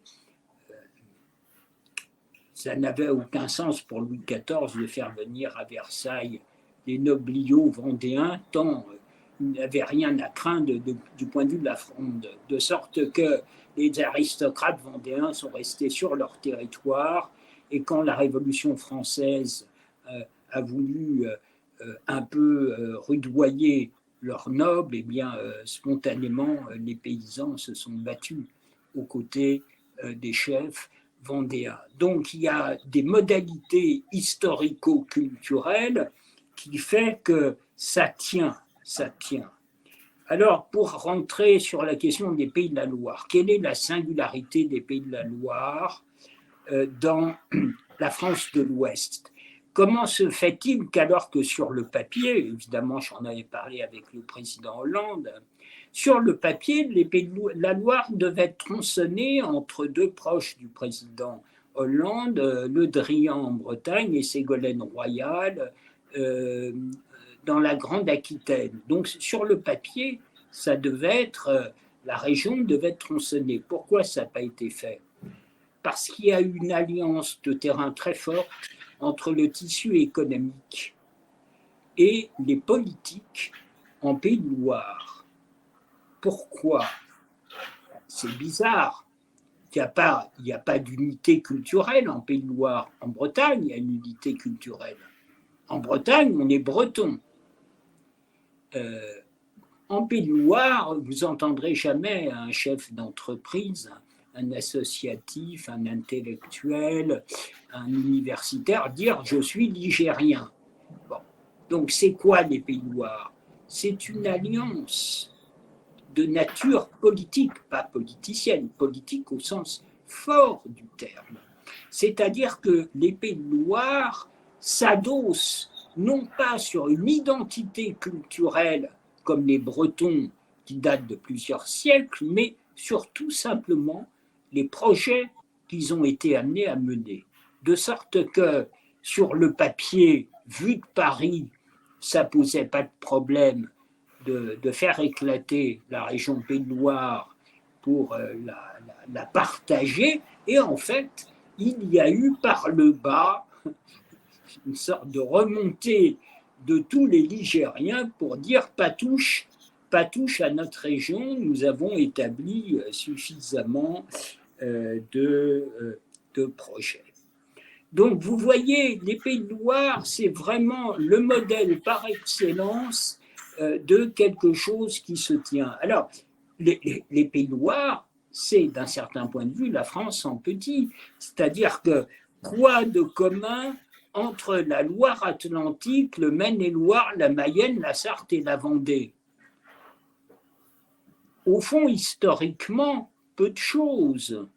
Ça n'avait aucun sens pour Louis XIV de faire venir à Versailles les nobliaux vendéens, tant il n'avait rien à craindre du point de vue de la Fronde, de sorte que les aristocrates vendéens sont restés sur leur territoire, et quand la Révolution française a voulu un peu rudoyer leurs nobles, eh bien, spontanément, les paysans se sont battus aux côtés des chefs vendéens. Donc, il y a des modalités historico-culturelles qui font que ça tient. Alors, pour rentrer sur la question des Pays de la Loire, quelle est la singularité des Pays de la Loire dans la France de l'Ouest? Comment se fait-il qu'alors que sur le papier, évidemment j'en avais parlé avec le président Hollande, sur le papier, les Pays de la Loire devaient tronçonner entre deux proches du président Hollande, Le Drian en Bretagne et Ségolène Royal dans la Grande Aquitaine. Donc sur le papier, ça devait être, la région devait être tronçonnée. Pourquoi ça n'a pas été fait? Parce qu'il y a eu une alliance de terrain très forte entre le tissu économique et les politiques en Pays de Loire. Pourquoi? C'est bizarre. Il n'y a pas d'unité culturelle en Pays de Loire. En Bretagne, il y a une unité culturelle. En Bretagne, on est breton. En Pays de Loire, vous n'entendrez jamais un chef d'entreprise, un associatif, un intellectuel, un universitaire dire « je suis ligérien ». Bon. Donc c'est quoi les Pays de Loire? C'est une alliance de nature politique, pas politicienne, politique au sens fort du terme. C'est-à-dire que les Pays de Loire s'adossent non pas sur une identité culturelle comme les Bretons qui datent de plusieurs siècles, mais sur tout simplement les projets qu'ils ont été amenés à mener. De sorte que sur le papier, vu de Paris, ça ne posait pas de problème de faire éclater la région Pays de Loire pour la partager. Et en fait, il y a eu par le bas une sorte de remontée de tous les Ligériens pour dire pas touche à notre région, nous avons établi suffisamment de projets. Donc vous voyez, les Pays de Loire, c'est vraiment le modèle par excellence de quelque chose qui se tient. Alors, les Pays de Loire, c'est d'un certain point de vue la France en petit, c'est-à-dire que quoi de commun entre la Loire-Atlantique, le Maine-et-Loire, la Mayenne, la Sarthe et la Vendée? Au fond, historiquement, peu de choses.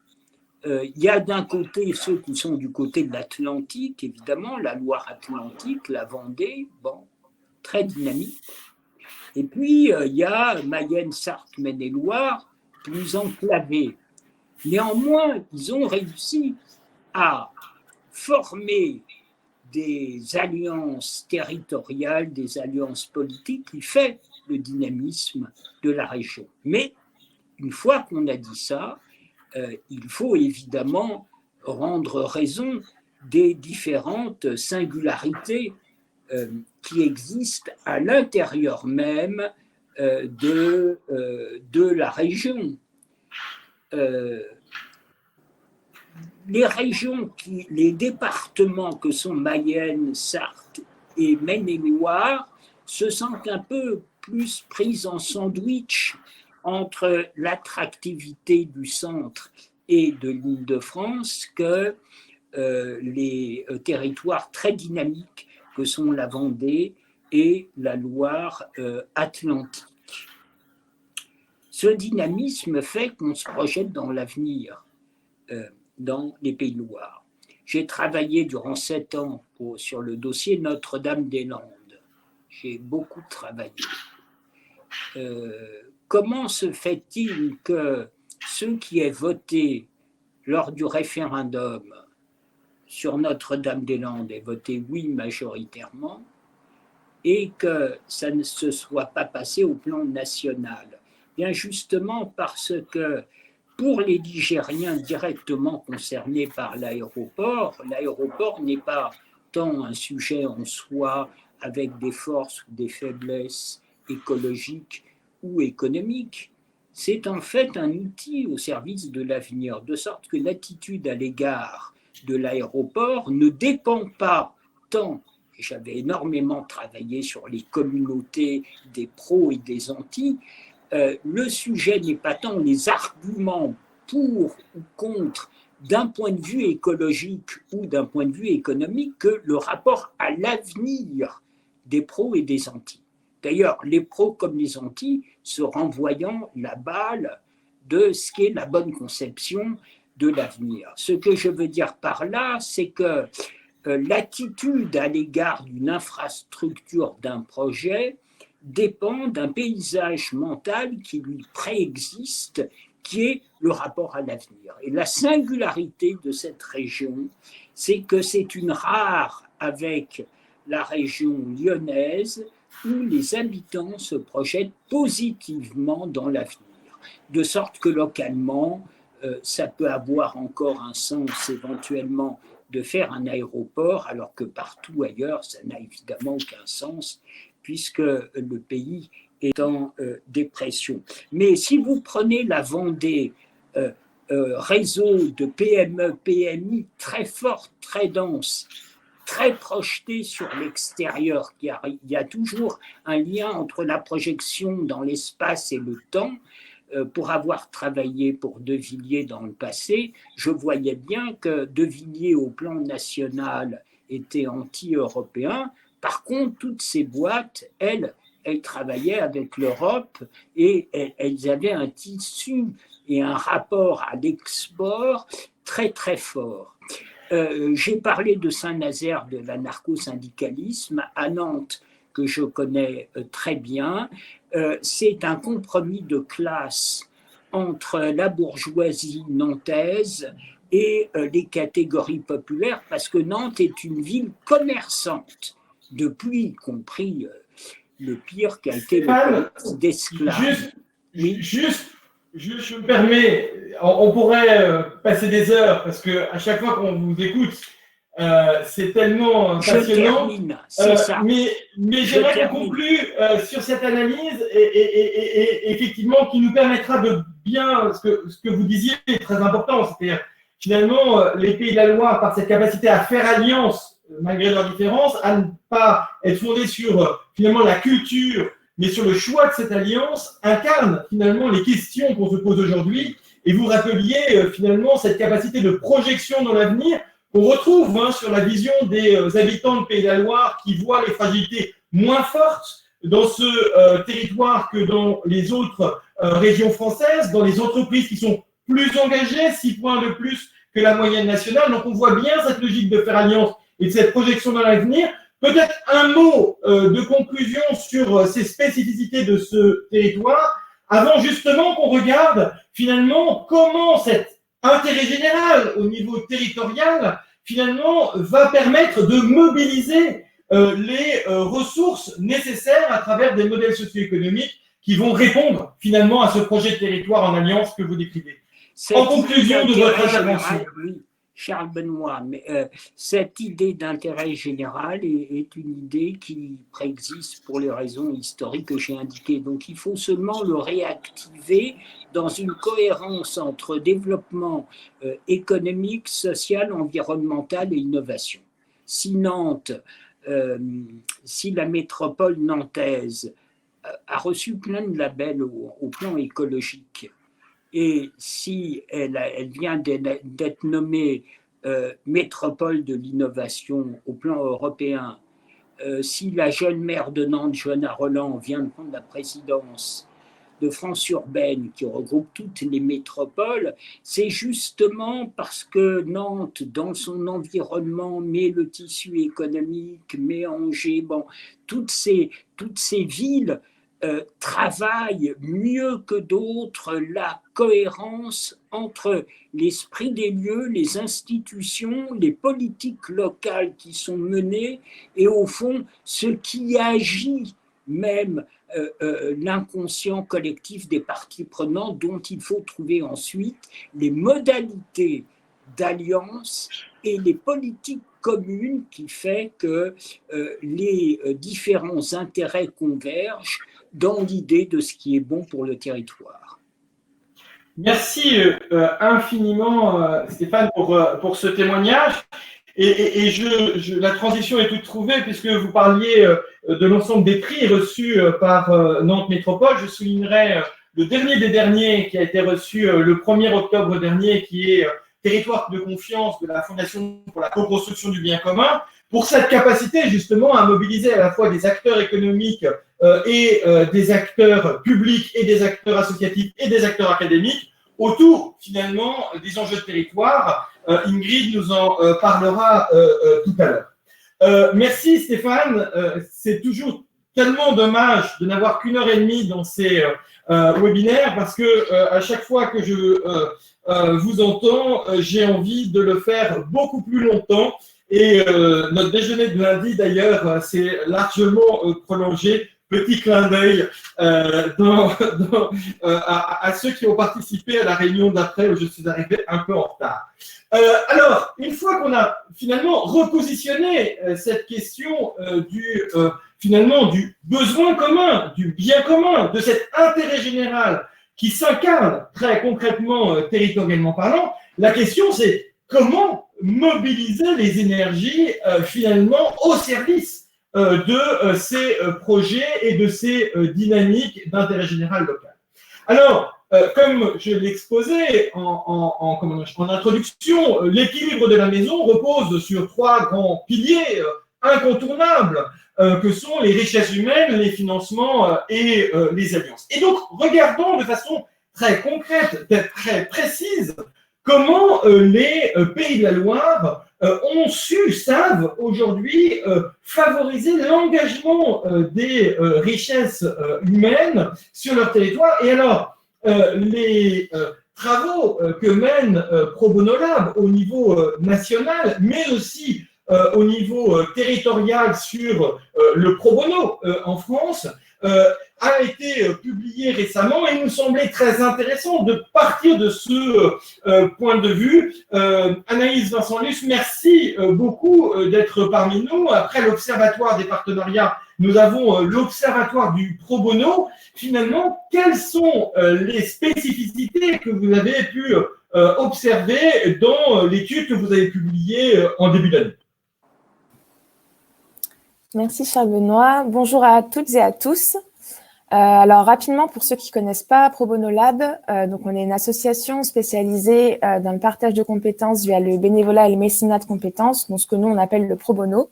Il y a d'un côté ceux qui sont du côté de l'Atlantique, évidemment, la Loire-Atlantique, la Vendée, bon, très dynamique. Et puis, il y a Mayenne, Sarthe, Maine-et-Loire, plus enclavés. Néanmoins, ils ont réussi à former des alliances territoriales, des alliances politiques qui fait le dynamisme de la région. Mais une fois qu'on a dit ça, il faut évidemment rendre raison des différentes singularités qui existent à l'intérieur même de la région. Les départements que sont Mayenne, Sarthe et Maine-et-Loire se sentent un peu plus pris en sandwich entre l'attractivité du centre et de l'Île-de-France que les territoires très dynamiques que sont la Vendée et la Loire-Atlantique. Ce dynamisme fait qu'on se projette dans l'avenir dans les Pays de Loire. J'ai travaillé durant 7 ans sur le dossier Notre-Dame-des-Landes. J'ai beaucoup travaillé. Comment se fait-il que ceux qui aient voté lors du référendum sur Notre-Dame-des-Landes aient voté oui majoritairement et que ça ne se soit pas passé au plan national? Bien justement parce que pour les Ligériens directement concernés par l'aéroport n'est pas tant un sujet en soi avec des forces ou des faiblesses écologiques ou économiques. C'est en fait un outil au service de l'avenir, de sorte que l'attitude à l'égard de l'aéroport ne dépend pas tant, et j'avais énormément travaillé sur les communautés des pros et des antis, le sujet n'est pas tant les arguments pour ou contre d'un point de vue écologique ou d'un point de vue économique que le rapport à l'avenir des pros et des antis. D'ailleurs, les pros comme les antis se renvoyant la balle de ce qu'est la bonne conception de l'avenir. Ce que je veux dire par là, c'est que l'attitude à l'égard d'une infrastructure, d'un projet, dépend d'un paysage mental qui lui préexiste, qui est le rapport à l'avenir. Et la singularité de cette région, c'est que c'est une rare avec la région lyonnaise où les habitants se projettent positivement dans l'avenir, de sorte que localement, ça peut avoir encore un sens éventuellement de faire un aéroport, alors que partout ailleurs, ça n'a évidemment aucun sens, puisque le pays est en dépression. Mais si vous prenez la Vendée, réseau de PME, PMI très fort, très dense, très projeté sur l'extérieur, il y a toujours un lien entre la projection dans l'espace et le temps. Pour avoir travaillé pour De Villiers dans le passé, je voyais bien que De Villiers, au plan national, était anti-européen. Par contre, toutes ces boîtes, elles travaillaient avec l'Europe et elles avaient un tissu et un rapport à l'export très, très fort. J'ai parlé de Saint-Nazaire, de l'anarcho-syndicalisme. À Nantes, que je connais très bien, c'est un compromis de classe entre la bourgeoisie nantaise et les catégories populaires, parce que Nantes est une ville commerçante, depuis y compris le pire qui a été le commerce d'esclaves. Je me permets, on pourrait passer des heures, parce qu'à chaque fois qu'on vous écoute, c'est tellement passionnant. Termine, c'est ça. Mais j'aimerais qu'on conclue sur cette analyse et effectivement qui nous permettra de bien, ce que vous disiez est très important, c'est-à-dire finalement les Pays de la Loire, par cette capacité à faire alliance malgré leurs différences, à ne pas être fondés sur finalement la culture, mais sur le choix de cette alliance, incarne finalement les questions qu'on se pose aujourd'hui. Et vous rappeliez finalement cette capacité de projection dans l'avenir qu'on retrouve sur la vision des habitants de Pays de la Loire qui voient les fragilités moins fortes dans ce territoire que dans les autres régions françaises, dans les entreprises qui sont plus engagées, 6 points de plus que la moyenne nationale. Donc on voit bien cette logique de faire alliance et de cette projection dans l'avenir. Peut-être un mot de conclusion sur ces spécificités de ce territoire, avant justement qu'on regarde finalement comment cet intérêt général au niveau territorial finalement va permettre de mobiliser les ressources nécessaires à travers des modèles socio-économiques qui vont répondre finalement à ce projet de territoire en alliance que vous décrivez. En conclusion de votre intervention. Oui, Charles Benoît, mais cette idée d'intérêt général est une idée qui préexiste pour les raisons historiques que j'ai indiquées. Donc il faut seulement le réactiver dans une cohérence entre développement économique, social, environnemental et innovation. Si Nantes, si la métropole nantaise a reçu plein de labels au plan écologique, et si elle vient d'être nommée métropole de l'innovation au plan européen, si la jeune maire de Nantes, Johanna Roland, vient de prendre la présidence de France urbaine qui regroupe toutes les métropoles, c'est justement parce que Nantes, dans son environnement, met le tissu économique, met Angers, toutes ces villes travaillent mieux que d'autres la cohérence entre l'esprit des lieux, les institutions, les politiques locales qui sont menées et au fond ce qui agit même l'inconscient collectif des parties prenantes dont il faut trouver ensuite les modalités d'alliance et les politiques communes qui fait que les différents intérêts convergent dans l'idée de ce qui est bon pour le territoire. Merci infiniment Stéphane pour ce témoignage. Et la transition est toute trouvée puisque vous parliez de l'ensemble des prix reçus par Nantes Métropole. Je soulignerai le dernier des derniers qui a été reçu le 1er octobre dernier, qui est Territoire de confiance de la Fondation pour la co-construction du bien commun, pour cette capacité justement à mobiliser à la fois des acteurs économiques et des acteurs publics et des acteurs associatifs et des acteurs académiques autour finalement des enjeux de territoire. Ingrid nous en parlera tout à l'heure. Merci Stéphane, c'est toujours tellement dommage de n'avoir qu'1 heure et demie dans ces webinaires parce que à chaque fois que je vous entends, j'ai envie de le faire beaucoup plus longtemps. Et notre déjeuner de lundi, d'ailleurs, s'est largement prolongé. Petit clin d'œil à ceux qui ont participé à la réunion d'après où je suis arrivé un peu en retard. Alors, une fois qu'on a finalement repositionné cette question finalement du besoin commun, du bien commun, de cet intérêt général qui s'incarne très concrètement, territorialement parlant, la question c'est comment mobiliser les énergies finalement au service de ces projets et de ces dynamiques d'intérêt général local. Alors, comme je l'exposais en introduction, l'équilibre de la maison repose sur 3 grands piliers incontournables que sont les richesses humaines, les financements et les alliances. Et donc, regardons de façon très concrète, très précise, comment les Pays de la Loire savent aujourd'hui favoriser l'engagement des richesses humaines sur leur territoire. Et alors, les travaux que mène Pro Bono Lab au niveau national, mais aussi au niveau territorial sur le Pro Bono en France, a été publié récemment et il nous semblait très intéressant de partir de ce point de vue. Anaïs Vincent-Luce, merci beaucoup d'être parmi nous. Après l'Observatoire des partenariats, nous avons l'Observatoire du Pro Bono. Finalement, quelles sont les spécificités que vous avez pu observer dans l'étude que vous avez publiée en début d'année? Merci Charles Benoît. Bonjour à toutes et à tous. Alors rapidement, pour ceux qui ne connaissent pas Pro Bono Lab, donc on est une association spécialisée dans le partage de compétences via le bénévolat et le mécénat de compétences, donc ce que nous on appelle le Pro Bono.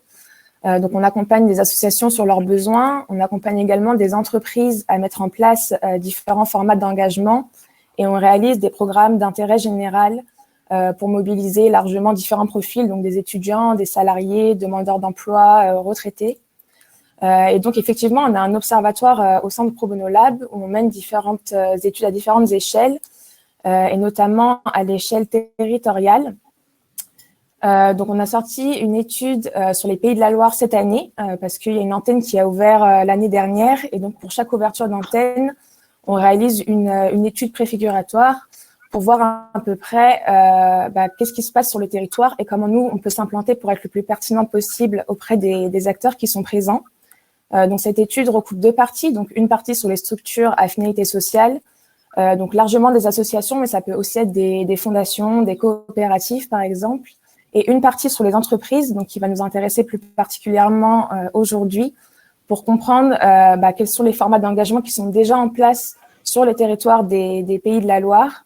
Donc on accompagne des associations sur leurs besoins, on accompagne également des entreprises à mettre en place différents formats d'engagement et on réalise des programmes d'intérêt général pour mobiliser largement différents profils, donc des étudiants, des salariés, demandeurs d'emploi, retraités. Et donc, effectivement, on a un observatoire au sein de Pro Bono Lab où on mène différentes études à différentes échelles, et notamment à l'échelle territoriale. Donc, on a sorti une étude sur les Pays de la Loire cette année, parce qu'il y a une antenne qui a ouvert l'année dernière. Et donc, pour chaque ouverture d'antenne, on réalise une étude préfiguratoire pour voir à peu près qu'est-ce qui se passe sur le territoire et comment nous, on peut s'implanter pour être le plus pertinent possible auprès des acteurs qui sont présents. Donc, cette étude recoupe 2 parties. Donc, une partie sur les structures à finalité sociale, donc largement des associations, mais ça peut aussi être des fondations, des coopératives, par exemple. Et une partie sur les entreprises, donc qui va nous intéresser plus particulièrement aujourd'hui, pour comprendre quels sont les formats d'engagement qui sont déjà en place sur les territoires des Pays de la Loire,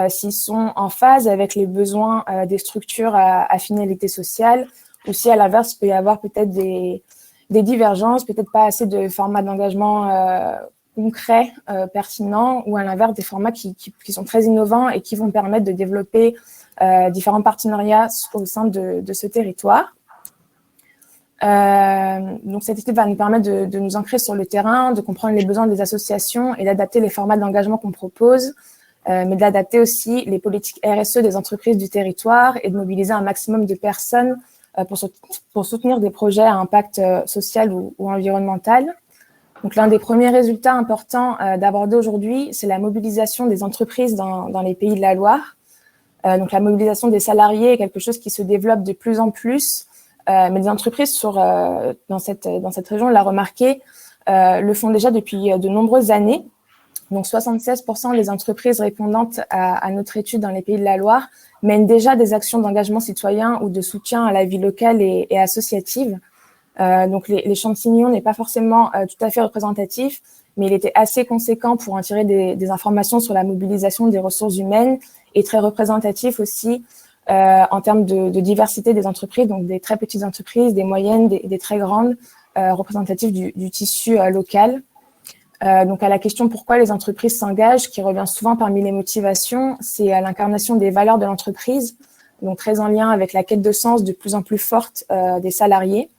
s'ils sont en phase avec les besoins des structures à finalité sociale, ou si à l'inverse, il peut y avoir peut-être des divergences, peut-être pas assez de formats d'engagement concrets, pertinents, ou à l'inverse, des formats qui sont très innovants et qui vont permettre de développer différents partenariats au sein de ce territoire. Donc, cette étude va nous permettre de nous ancrer sur le terrain, de comprendre les besoins des associations et d'adapter les formats d'engagement qu'on propose, mais d'adapter aussi les politiques RSE des entreprises du territoire et de mobiliser un maximum de personnes pour soutenir des projets à impact social ou environnemental. Donc, l'un des premiers résultats importants d'aborder aujourd'hui, c'est la mobilisation des entreprises dans les Pays de la Loire. Donc, la mobilisation des salariés est quelque chose qui se développe de plus en plus, mais les entreprises dans cette région, on l'a remarqué, le font déjà depuis de nombreuses années. Donc, 76% des entreprises répondantes à notre étude dans les Pays de la Loire mènent déjà des actions d'engagement citoyen ou de soutien à la vie locale et associative. Donc, l'échantillon n'est pas forcément tout à fait représentatif, mais il était assez conséquent pour en tirer des informations sur la mobilisation des ressources humaines et très représentatif aussi en termes de diversité des entreprises, donc des très petites entreprises, des moyennes, des très grandes, représentatives du tissu local. Donc, à la question pourquoi les entreprises s'engagent, qui revient souvent parmi les motivations, c'est à l'incarnation des valeurs de l'entreprise, donc très en lien avec la quête de sens de plus en plus forte des salariés.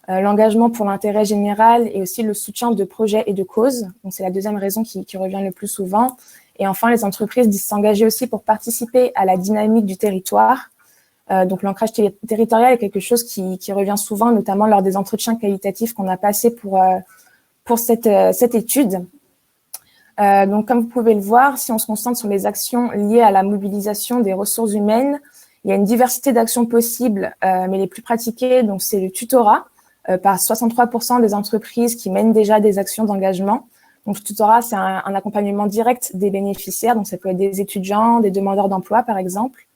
l'engagement pour l'intérêt général et aussi le soutien de projets et de causes. Donc, c'est la deuxième raison qui revient le plus souvent. Et enfin, les entreprises disent s'engager aussi pour participer à la dynamique du territoire. Donc, l'ancrage territorial est quelque chose qui revient souvent, notamment lors des entretiens qualitatifs qu'on a passés pour cette étude. Donc, comme vous pouvez le voir, si on se concentre sur les actions liées à la mobilisation des ressources humaines, il y a une diversité d'actions possibles, mais les plus pratiquées, donc c'est le tutorat, par 63% des entreprises qui mènent déjà des actions d'engagement. Donc, le tutorat, c'est un accompagnement direct des bénéficiaires, donc ça peut être des étudiants, des demandeurs d'emploi, par exemple.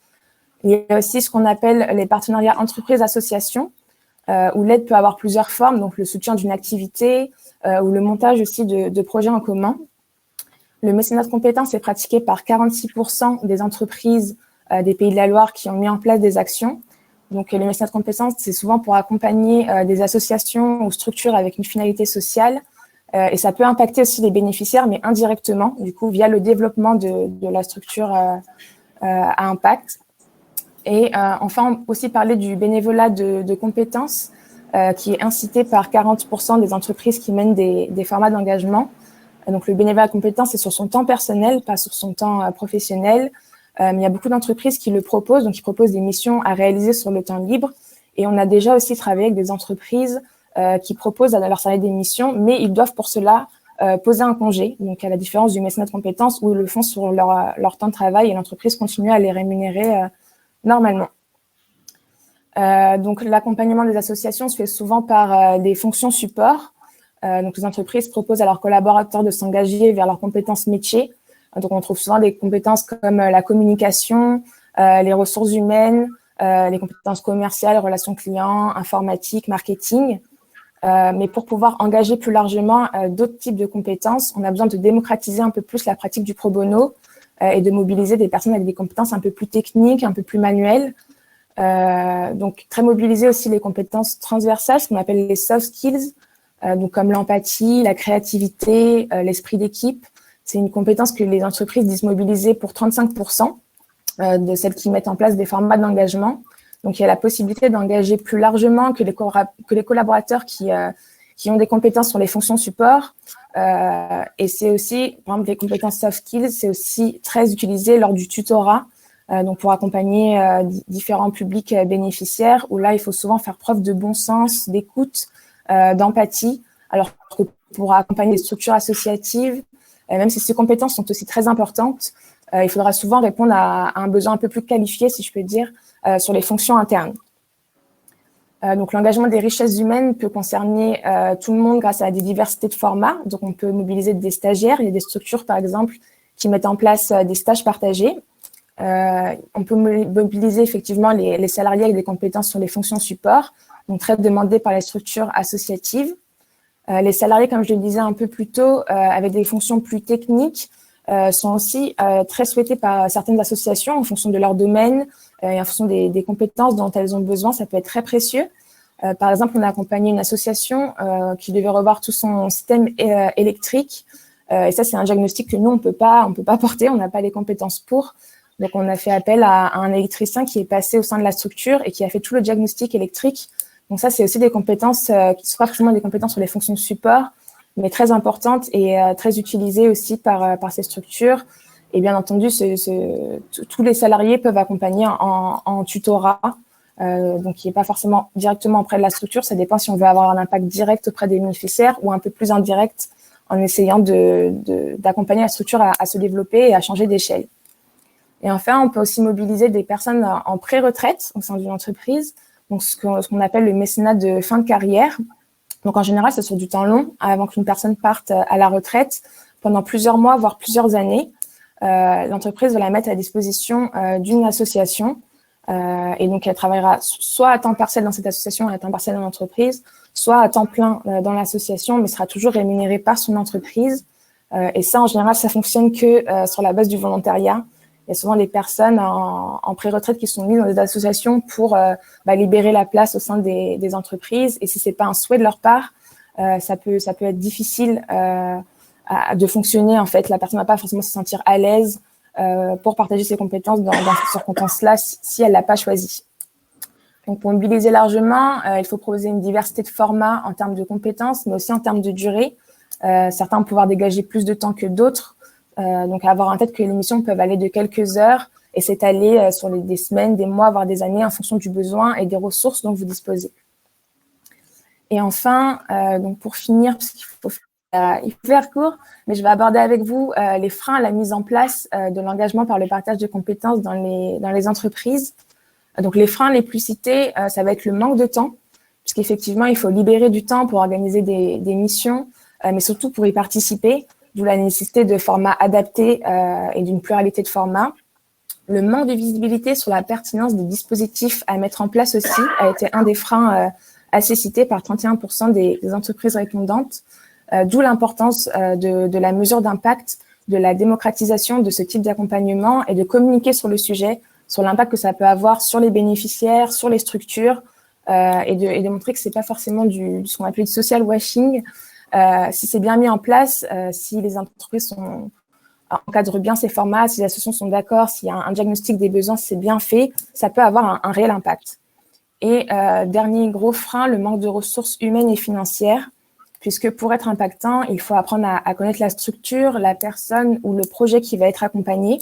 Il y a aussi ce qu'on appelle les partenariats entreprises-associations, où l'aide peut avoir plusieurs formes, donc le soutien d'une activité ou le montage aussi de projets en commun. Le mécénat de compétences est pratiqué par 46% des entreprises des Pays de la Loire qui ont mis en place des actions. Donc, le mécénat de compétences, c'est souvent pour accompagner des associations ou structures avec une finalité sociale. Et ça peut impacter aussi les bénéficiaires, mais indirectement, du coup, via le développement de la structure à impact. Et enfin, on peut aussi parler du bénévolat de compétences, qui est incité par 40% des entreprises qui mènent des formats d'engagement. Donc, le bénévolat de compétences, c'est sur son temps personnel, pas sur son temps professionnel. Mais il y a beaucoup d'entreprises qui le proposent, donc ils proposent des missions à réaliser sur le temps libre. Et on a déjà aussi travaillé avec des entreprises qui proposent à leur salarié des missions, mais ils doivent pour cela poser un congé. Donc, à la différence du mécénat de compétences où ils le font sur leur temps de travail et l'entreprise continue à les rémunérer normalement. Donc, l'accompagnement des associations se fait souvent par des fonctions support. Donc, les entreprises proposent à leurs collaborateurs de s'engager vers leurs compétences métiers. Donc, on trouve souvent des compétences comme la communication, les ressources humaines, les compétences commerciales, relations clients, informatique, marketing. Mais pour pouvoir engager plus largement d'autres types de compétences, on a besoin de démocratiser un peu plus la pratique du pro bono et de mobiliser des personnes avec des compétences un peu plus techniques, un peu plus manuelles. Donc, très mobiliser aussi les compétences transversales, ce qu'on appelle les soft skills, donc comme l'empathie, la créativité, l'esprit d'équipe. C'est une compétence que les entreprises disent mobiliser pour 35% de celles qui mettent en place des formats d'engagement. Donc, il y a la possibilité d'engager plus largement que les collaborateurs qui ont des compétences sur les fonctions support. Et c'est aussi, par exemple, les compétences soft skills, c'est aussi très utilisé lors du tutorat, donc pour accompagner différents publics bénéficiaires, où là, il faut souvent faire preuve de bon sens, d'écoute, d'empathie, alors que pour accompagner des structures associatives, même si ces compétences sont aussi très importantes, il faudra souvent répondre à un besoin un peu plus qualifié, si je peux dire, sur les fonctions internes. Donc, l'engagement des richesses humaines peut concerner tout le monde grâce à des diversités de formats. Donc, on peut mobiliser des stagiaires. Il y a des structures, par exemple, qui mettent en place des stages partagés. On peut mobiliser effectivement les salariés avec des compétences sur les fonctions support, donc très demandées par les structures associatives. Les salariés, comme je le disais un peu plus tôt, avec des fonctions plus techniques, sont aussi très souhaités par certaines associations en fonction de leur domaine et en fonction des compétences dont elles ont besoin. Ça peut être très précieux. Par exemple, on a accompagné une association qui devait revoir tout son système électrique. Et ça, c'est un diagnostic que nous, on peut pas porter, on n'a pas les compétences pour. Donc, on a fait appel à un électricien qui est passé au sein de la structure et qui a fait tout le diagnostic électrique. Donc, ça, c'est aussi des compétences qui ne sont pas forcément des compétences sur les fonctions support, mais très importantes et très utilisées aussi par ces structures. Et bien entendu, tous les salariés peuvent accompagner en tutorat, donc qui n'est pas forcément directement auprès de la structure. Ça dépend si on veut avoir un impact direct auprès des bénéficiaires ou un peu plus indirect en essayant d'accompagner la structure à se développer et à changer d'échelle. Et enfin, on peut aussi mobiliser des personnes en pré-retraite au sein d'une entreprise, donc ce qu'on appelle le mécénat de fin de carrière. Donc, en général, c'est sur du temps long, avant qu'une personne parte à la retraite pendant plusieurs mois, voire plusieurs années. L'entreprise va la mettre à disposition d'une association. Et donc, elle travaillera soit à temps partiel dans cette association et à temps partiel dans l'entreprise, soit à temps plein dans l'association, mais sera toujours rémunérée par son entreprise. Et ça, en général, ça fonctionne que sur la base du volontariat. Il y a souvent des personnes en pré-retraite qui sont mises dans des associations pour libérer la place au sein des entreprises. Et si c'est pas un souhait de leur part, ça peut être difficile de fonctionner. En fait, la personne ne va pas forcément se sentir à l'aise pour partager ses compétences dans ces circonstances-là si elle l'a pas choisi. Donc, pour mobiliser largement, il faut proposer une diversité de formats en termes de compétences, mais aussi en termes de durée. Certains vont pouvoir dégager plus de temps que d'autres. Donc, à avoir en tête que les missions peuvent aller de quelques heures et s'étaler sur des semaines, des mois, voire des années en fonction du besoin et des ressources dont vous disposez. Et enfin, donc pour finir, parce qu'il faut faire court, mais je vais aborder avec vous les freins à la mise en place de l'engagement par le partage de compétences dans les entreprises. Donc, les freins les plus cités, ça va être le manque de temps, puisqu'effectivement, il faut libérer du temps pour organiser des missions, mais surtout pour y participer, d'où la nécessité de formats adaptés et d'une pluralité de formats. Le manque de visibilité sur la pertinence des dispositifs à mettre en place aussi a été un des freins assez cités par 31% des entreprises répondantes, d'où l'importance de la mesure d'impact, de la démocratisation de ce type d'accompagnement et de communiquer sur le sujet, sur l'impact que ça peut avoir sur les bénéficiaires, sur les structures, et de montrer que ce n'est pas forcément ce qu'on appelle du social washing. Si c'est bien mis en place, si les entreprises encadrent bien ces formats, si les associations sont d'accord, s'il y a un diagnostic des besoins, si c'est bien fait, ça peut avoir un réel impact. Et dernier gros frein, le manque de ressources humaines et financières, puisque pour être impactant, il faut apprendre à connaître la structure, la personne ou le projet qui va être accompagné.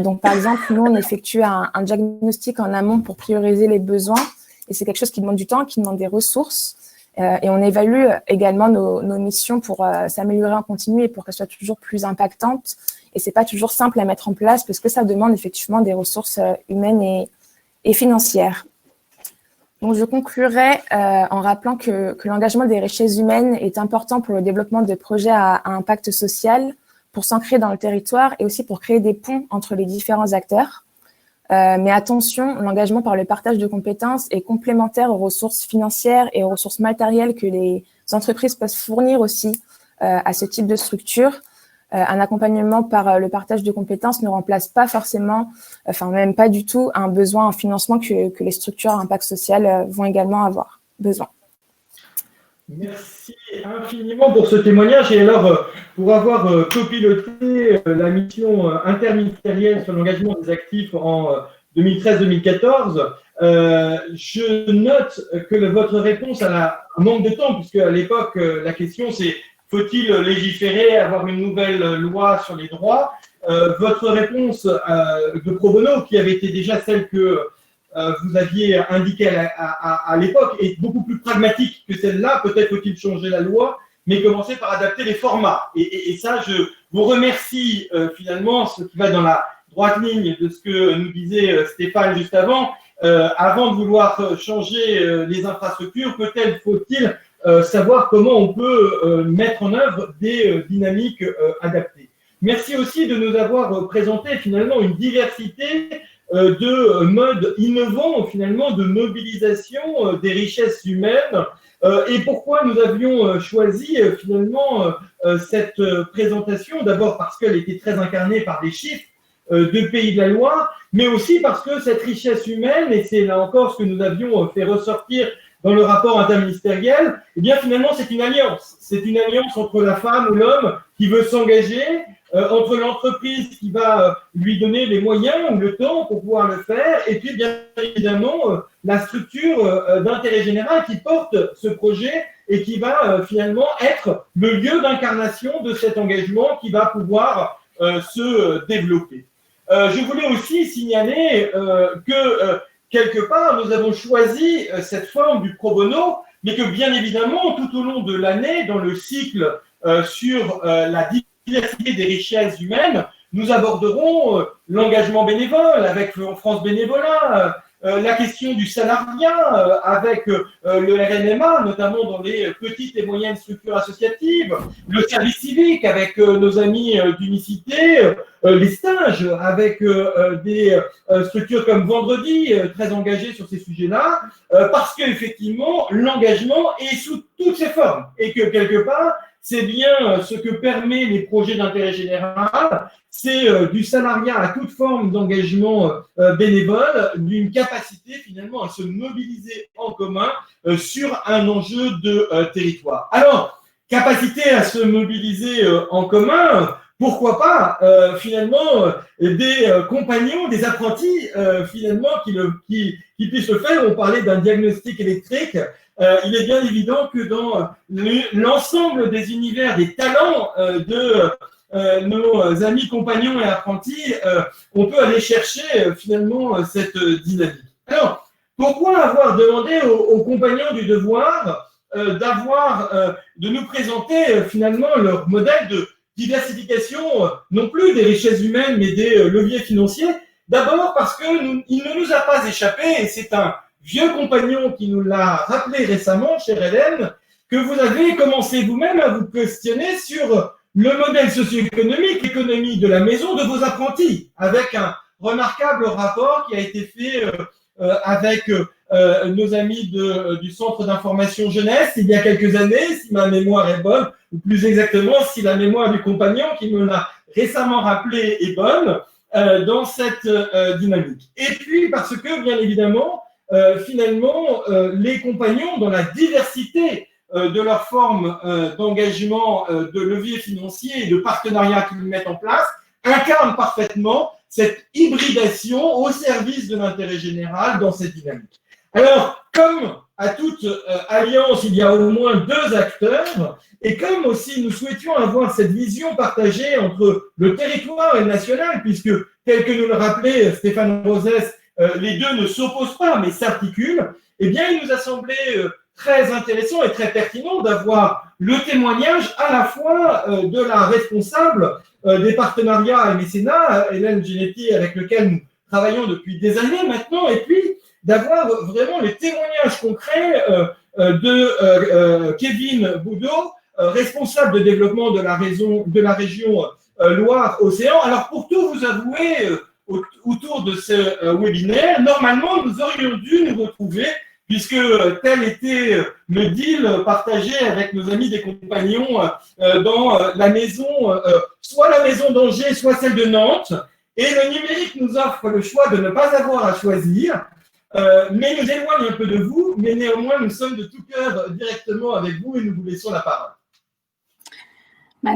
Donc, par exemple, nous, on effectue un diagnostic en amont pour prioriser les besoins. Et c'est quelque chose qui demande du temps, qui demande des ressources. Et on évalue également nos missions pour s'améliorer en continu et pour qu'elles soient toujours plus impactantes. Et c'est pas toujours simple à mettre en place parce que ça demande effectivement des ressources humaines et financières. Donc, je conclurai en rappelant que l'engagement des richesses humaines est important pour le développement de projets à impact social, pour s'ancrer dans le territoire et aussi pour créer des ponts entre les différents acteurs. Mais attention, l'engagement par le partage de compétences est complémentaire aux ressources financières et aux ressources matérielles que les entreprises peuvent fournir aussi à ce type de structure. Un accompagnement par le partage de compétences ne remplace pas forcément, enfin même pas du tout, un besoin en financement que les structures à impact social vont également avoir besoin. Merci infiniment pour ce témoignage. Et alors, pour avoir copiloté la mission interministérielle sur l'engagement des actifs en 2013-2014, je note que votre réponse a un manque de temps, puisque à l'époque, la question c'est faut-il légiférer, avoir une nouvelle loi sur les droits? Votre réponse de pro bono, qui avait été déjà celle que vous aviez indiquée à l'époque, est beaucoup plus pragmatique que celle-là. Peut-être faut-il changer la loi, mais commencer par adapter les formats. Et ça, je vous remercie finalement, ce qui va dans la droite ligne de ce que nous disait Stéphane juste avant. Avant de vouloir changer les infrastructures, peut-être faut-il savoir comment on peut mettre en œuvre des dynamiques adaptées. Merci aussi de nous avoir présenté finalement une diversité de modes innovants finalement de mobilisation des richesses humaines. Et pourquoi nous avions choisi finalement cette présentation? D'abord parce qu'elle était très incarnée par des chiffres de Pays de la Loire, mais aussi parce que cette richesse humaine, et c'est là encore ce que nous avions fait ressortir dans le rapport interministériel, eh bien finalement c'est une alliance. C'est une alliance entre la femme ou l'homme qui veut s'engager, entre l'entreprise qui va lui donner les moyens ou le temps pour pouvoir le faire, et puis bien évidemment la structure d'intérêt général qui porte ce projet et qui va finalement être le lieu d'incarnation de cet engagement qui va pouvoir se développer. Je voulais aussi signaler que quelque part, nous avons choisi cette forme du pro bono, mais que bien évidemment, tout au long de l'année, dans le cycle sur la diversité des richesses humaines, nous aborderons l'engagement bénévole avec France Bénévolat, la question du salariat avec le RNMA, notamment dans les petites et moyennes structures associatives, le service civique avec nos amis d'Unicité, les stages avec des structures comme Vendredi, très engagées sur ces sujets-là, parce qu'effectivement, l'engagement est sous toutes ses formes et que quelque part, c'est bien ce que permet les projets d'intérêt général, c'est du salariat à toute forme d'engagement bénévole, d'une capacité finalement à se mobiliser en commun sur un enjeu de territoire. Alors, capacité à se mobiliser en commun, pourquoi pas finalement des compagnons, des apprentis finalement qui puissent le faire. On parlait d'un diagnostic électrique. Il est bien évident que dans l'ensemble des univers, des talents de nos amis compagnons et apprentis, on peut aller chercher finalement cette dynamique. Alors, pourquoi avoir demandé aux compagnons du devoir de nous présenter finalement leur modèle de diversification, non plus des richesses humaines, mais des leviers financiers? D'abord parce qu'il ne nous a pas échappé, et c'est un vieux compagnon qui nous l'a rappelé récemment, chère Hélène, que vous avez commencé vous-même à vous questionner sur le modèle socio-économique, l'économie de la maison de vos apprentis, avec un remarquable rapport qui a été fait avec nos amis du Centre d'information jeunesse il y a quelques années, si ma mémoire est bonne, ou plus exactement, si la mémoire du compagnon qui me l'a récemment rappelé est bonne, dans cette dynamique. Et puis, parce que, bien évidemment, finalement, les compagnons, dans la diversité de leur forme d'engagement, de levier financier et de partenariat qu'ils mettent en place, incarnent parfaitement cette hybridation au service de l'intérêt général dans cette dynamique. Alors, comme à toute alliance, il y a au moins deux acteurs, et comme aussi nous souhaitions avoir cette vision partagée entre le territoire et le national, puisque, tel que nous le rappelait Stéphane Rosès, les deux ne s'opposent pas, mais s'articulent, eh bien, il nous a semblé très intéressant et très pertinent d'avoir le témoignage à la fois de la responsable des partenariats et mécénats, Hélène Genetti, avec lequel nous travaillons depuis des années maintenant, et puis d'avoir vraiment les témoignages concrets de Kevin Boudot, responsable de développement de la région Loire-Océan. Alors, pour tout vous avouer, autour de ce webinaire, normalement, nous aurions dû nous retrouver, puisque tel était le deal partagé avec nos amis des compagnons dans la maison, soit la maison d'Angers, soit celle de Nantes. Et le numérique nous offre le choix de ne pas avoir à choisir, mais nous éloigne un peu de vous, mais néanmoins, nous sommes de tout cœur directement avec vous et nous vous laissons la parole.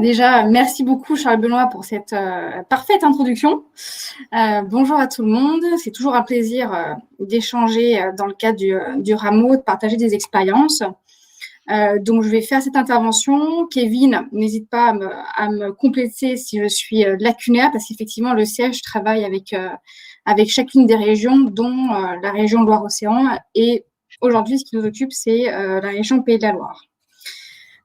Déjà, merci beaucoup Charles-Benoît pour cette parfaite introduction. Bonjour à tout le monde. C'est toujours un plaisir d'échanger dans le cadre du rameau, de partager des expériences. Donc, je vais faire cette intervention. Kevin, n'hésite pas à me compléter si je suis lacunaire, parce qu'effectivement, le siège travaille avec chacune des régions, dont la région Loire-Océan. Et aujourd'hui, ce qui nous occupe, c'est la région Pays de la Loire.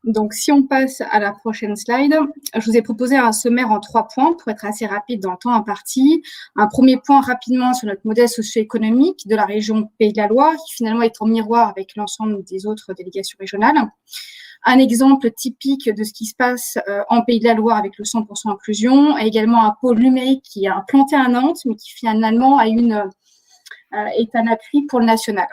Donc, si on passe à la prochaine slide, je vous ai proposé un sommaire en 3 points pour être assez rapide dans le temps imparti. Un premier point rapidement sur notre modèle socio-économique de la région Pays de la Loire, qui finalement est en miroir avec l'ensemble des autres délégations régionales. Un exemple typique de ce qui se passe en Pays de la Loire avec le 100% inclusion, et également un pôle numérique qui est implanté à Nantes, mais qui finalement est un appui pour le national.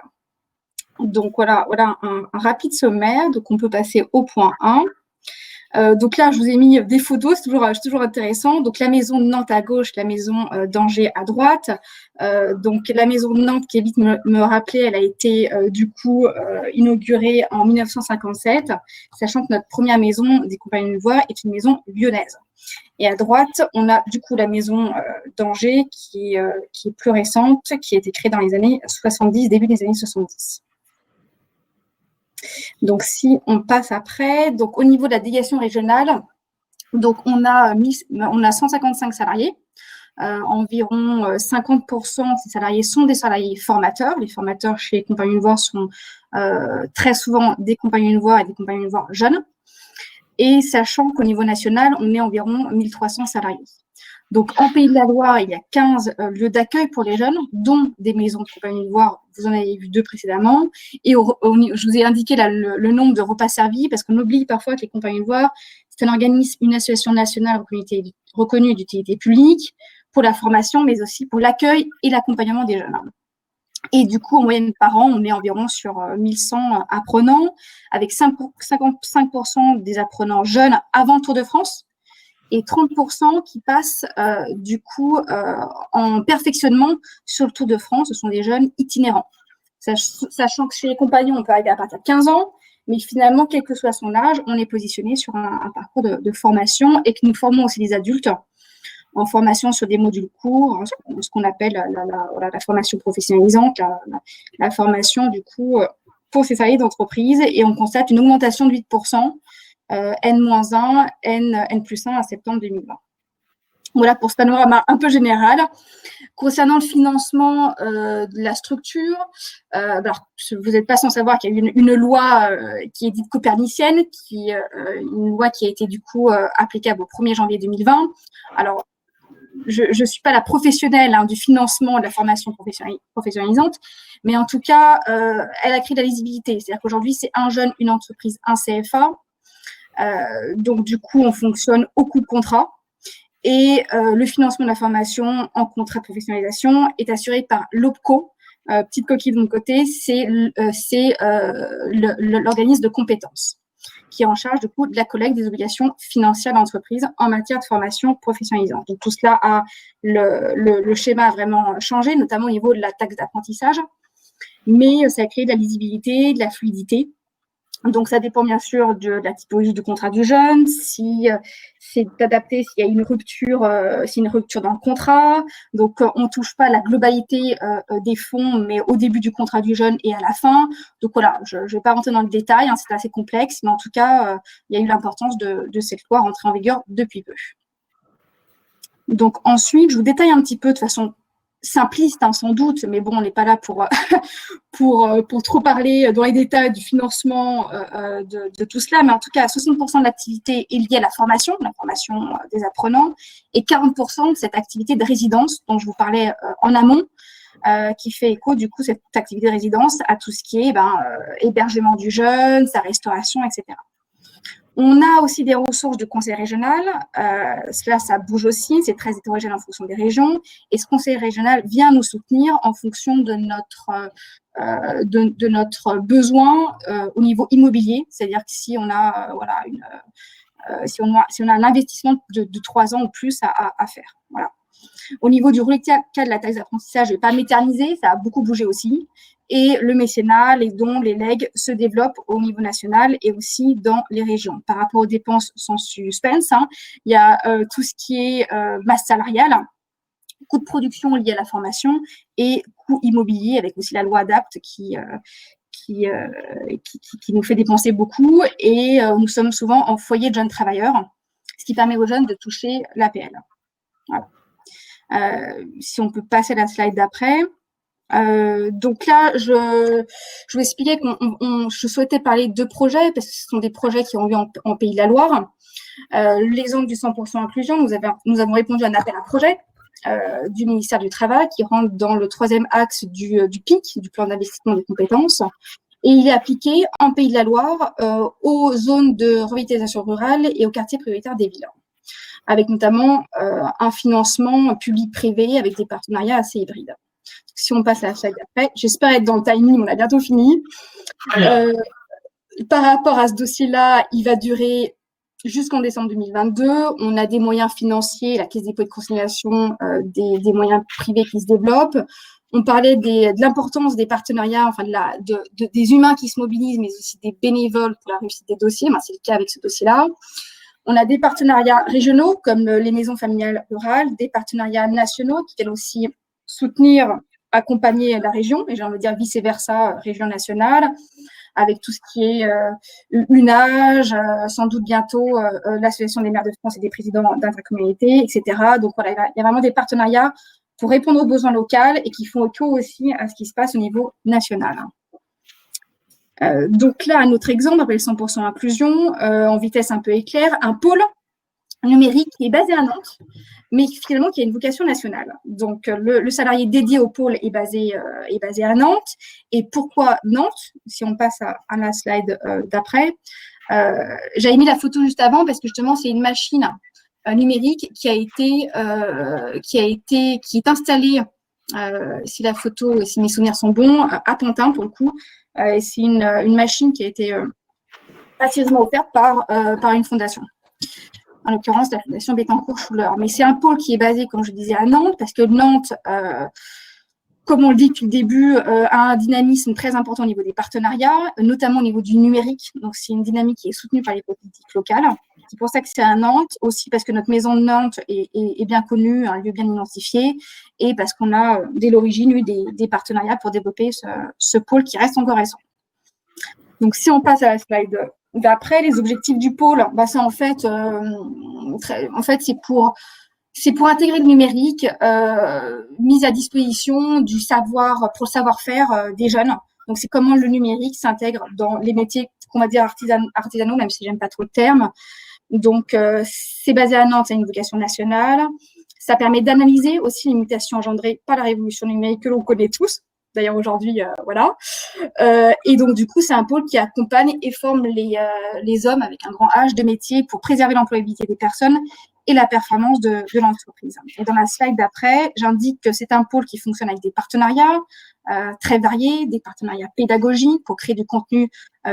Donc, voilà un rapide sommaire. Donc, on peut passer au point 1. Donc là, je vous ai mis des photos, c'est toujours intéressant. Donc, la maison de Nantes à gauche, la maison d'Angers à droite. Donc, la maison de Nantes, qui vite me rappelait, elle a été inaugurée en 1957, sachant que notre première maison des Compagnies de Voix est une maison lyonnaise. Et à droite, on a du coup la maison d'Angers qui est plus récente, qui a été créée dans les années 70, début des années 70. Donc, si on passe après, donc au niveau de la délégation régionale, donc on a 155 salariés. Environ 50% de ces salariés sont des salariés formateurs. Les formateurs chez les Compagnies de Voix sont très souvent des Compagnies de Voix et des Compagnies de Voix jeunes. Et sachant qu'au niveau national, on est environ 1300 salariés. Donc, en Pays de la Loire, il y a 15 lieux d'accueil pour les jeunes, dont des maisons de Compagnies de Voix. Vous en avez vu 2 précédemment. Et je vous ai indiqué là, le nombre de repas servis, parce qu'on oublie parfois que les Compagnies de Voix, c'est un organisme, une association nationale reconnue d'utilité publique pour la formation, mais aussi pour l'accueil et l'accompagnement des jeunes. Et du coup, en moyenne par an, on est environ sur 1100 apprenants, avec 55% des apprenants jeunes avant le Tour de France, et 30% qui passent en perfectionnement sur le Tour de France. Ce sont des jeunes itinérants. Sachant que chez les compagnons, on peut arriver à partir de 15 ans, Mais finalement, quel que soit son âge, on est positionné sur un parcours de formation et que nous formons aussi les adultes en formation sur des modules courts, ce qu'on appelle la formation professionnalisante, la formation du coup pour ces salariés d'entreprise. Et on constate une augmentation de 8%, N-1, N+1 à septembre 2020. Voilà pour ce panorama un peu général. Concernant le financement de la structure, alors, vous n'êtes pas sans savoir qu'il y a eu une loi qui est dite copernicienne, une loi qui a été du coup applicable au 1er janvier 2020. Alors, je ne suis pas la professionnelle du financement de la formation professionnalisante, mais en tout cas, elle a créé de la lisibilité. C'est-à-dire qu'aujourd'hui, c'est un jeune, une entreprise, un CFA. Donc, du coup, on fonctionne au coût de contrat. Et le financement de la formation en contrat de professionnalisation est assuré par l'OPCO. Petite coquille de mon côté, c'est l'organisme de compétences qui est en charge du coup de la collecte des obligations financières de l'entreprise en matière de formation professionnalisante. Donc tout cela le schéma a vraiment changé, notamment au niveau de la taxe d'apprentissage, mais ça a créé de la lisibilité, de la fluidité. Donc, ça dépend bien sûr de la typologie du contrat du jeune, si c'est adapté, s'il y a une rupture dans le contrat. Donc, on ne touche pas la globalité des fonds, mais au début du contrat du jeune et à la fin. Donc, voilà, je ne vais pas rentrer dans le détail, c'est assez complexe, mais en tout cas, il y a eu l'importance de cette loi rentrée en vigueur depuis peu. Donc, ensuite, je vous détaille un petit peu de façon simpliste, sans doute, mais bon, on n'est pas là pour trop parler dans les détails du financement de tout cela, mais en tout cas, 60% de l'activité est liée à la formation des apprenants, et 40% de cette activité de résidence dont je vous parlais en amont, qui fait écho, du coup, cette activité de résidence à tout ce qui est hébergement du jeune, sa restauration, etc. On a aussi des ressources du conseil régional. Cela, ça bouge aussi. C'est très hétérogène en fonction des régions. Et ce conseil régional vient nous soutenir en fonction de notre besoin au niveau immobilier. C'est-à-dire que si on a, si on a un investissement de 3 ans ou plus à faire. Voilà. Au niveau du reliquat de la taxe d'apprentissage, je ne vais pas m'éterniser. Ça a beaucoup bougé aussi. Et le mécénat, les dons, les legs se développent au niveau national et aussi dans les régions. Par rapport aux dépenses sans suspense, il y a tout ce qui est masse salariale, coût de production lié à la formation et coût immobilier avec aussi la loi ADAPT qui nous fait dépenser beaucoup. Et nous sommes souvent en foyer de jeunes travailleurs, ce qui permet aux jeunes de toucher l'APL. Voilà. Si on peut passer à la slide d'après. Donc là, je vais expliquer je souhaitais parler de 2 projets parce que ce sont des projets qui ont eu en Pays de la Loire. L'exemple du 100% inclusion, nous avons répondu à un appel à projet du ministère du Travail qui rentre dans le 3e axe du PIC, du plan d'investissement des compétences. Et il est appliqué en Pays de la Loire aux zones de revitalisation rurale et aux quartiers prioritaires des villes, avec notamment un financement public-privé avec des partenariats assez hybrides. Si on passe à la slide d'après, j'espère être dans le timing, on a bientôt fini. Par rapport à ce dossier-là, il va durer jusqu'en décembre 2022. On a des moyens financiers, la Caisse des dépôts et de consignation, des moyens privés qui se développent. On parlait de l'importance des partenariats, enfin des humains qui se mobilisent, mais aussi des bénévoles pour la réussite des dossiers. C'est le cas avec ce dossier-là. On a des partenariats régionaux comme les maisons familiales rurales, des partenariats nationaux qui viennent aussi soutenir, accompagner la région, et j'ai envie de dire vice-versa, région nationale, avec tout ce qui est UNAGE, sans doute bientôt l'Association des maires de France et des présidents d'intercommunalités, etc. Donc voilà, il y a vraiment des partenariats pour répondre aux besoins locaux et qui font écho aussi à ce qui se passe au niveau national. Donc là, un autre exemple, après le 100% inclusion, en vitesse un peu éclair, un pôle numérique qui est basé à Nantes, mais finalement qui a une vocation nationale. Donc, le salarié dédié au pôle est basé à Nantes. Et pourquoi Nantes? Si on passe à la slide d'après, j'avais mis la photo juste avant parce que justement, c'est une machine numérique qui est installée, si la photo, si mes souvenirs sont bons, à Pantin pour le coup. C'est une machine qui a été gracieusement offerte par une fondation. En l'occurrence, la Fondation Bettencourt-Schuller. Mais c'est un pôle qui est basé, comme je disais, à Nantes, parce que Nantes comme on le dit depuis le début, a un dynamisme très important au niveau des partenariats, notamment au niveau du numérique. Donc, c'est une dynamique qui est soutenue par les politiques locales. C'est pour ça que c'est à Nantes, aussi parce que notre maison de Nantes est bien connue, un lieu bien identifié, et parce qu'on a, dès l'origine, eu des partenariats pour développer ce pôle qui reste encore récent. Donc, si on passe à la slide d'après, les objectifs du pôle, c'est en fait, c'est pour intégrer le numérique, mise à disposition du savoir, pour le savoir-faire des jeunes. Donc, c'est comment le numérique s'intègre dans les métiers qu'on va dire artisanaux, même si j'aime pas trop le terme. Donc, c'est basé à Nantes, c'est une vocation nationale. Ça permet d'analyser aussi les mutations engendrées par la révolution numérique que l'on connaît tous. D'ailleurs, aujourd'hui, voilà. Et donc, du coup, c'est un pôle qui accompagne et forme les hommes avec un grand H de métier pour préserver l'employabilité des personnes et la performance de l'entreprise. Et dans la slide d'après, j'indique que c'est un pôle qui fonctionne avec des partenariats très variés, des partenariats pédagogiques pour créer du contenu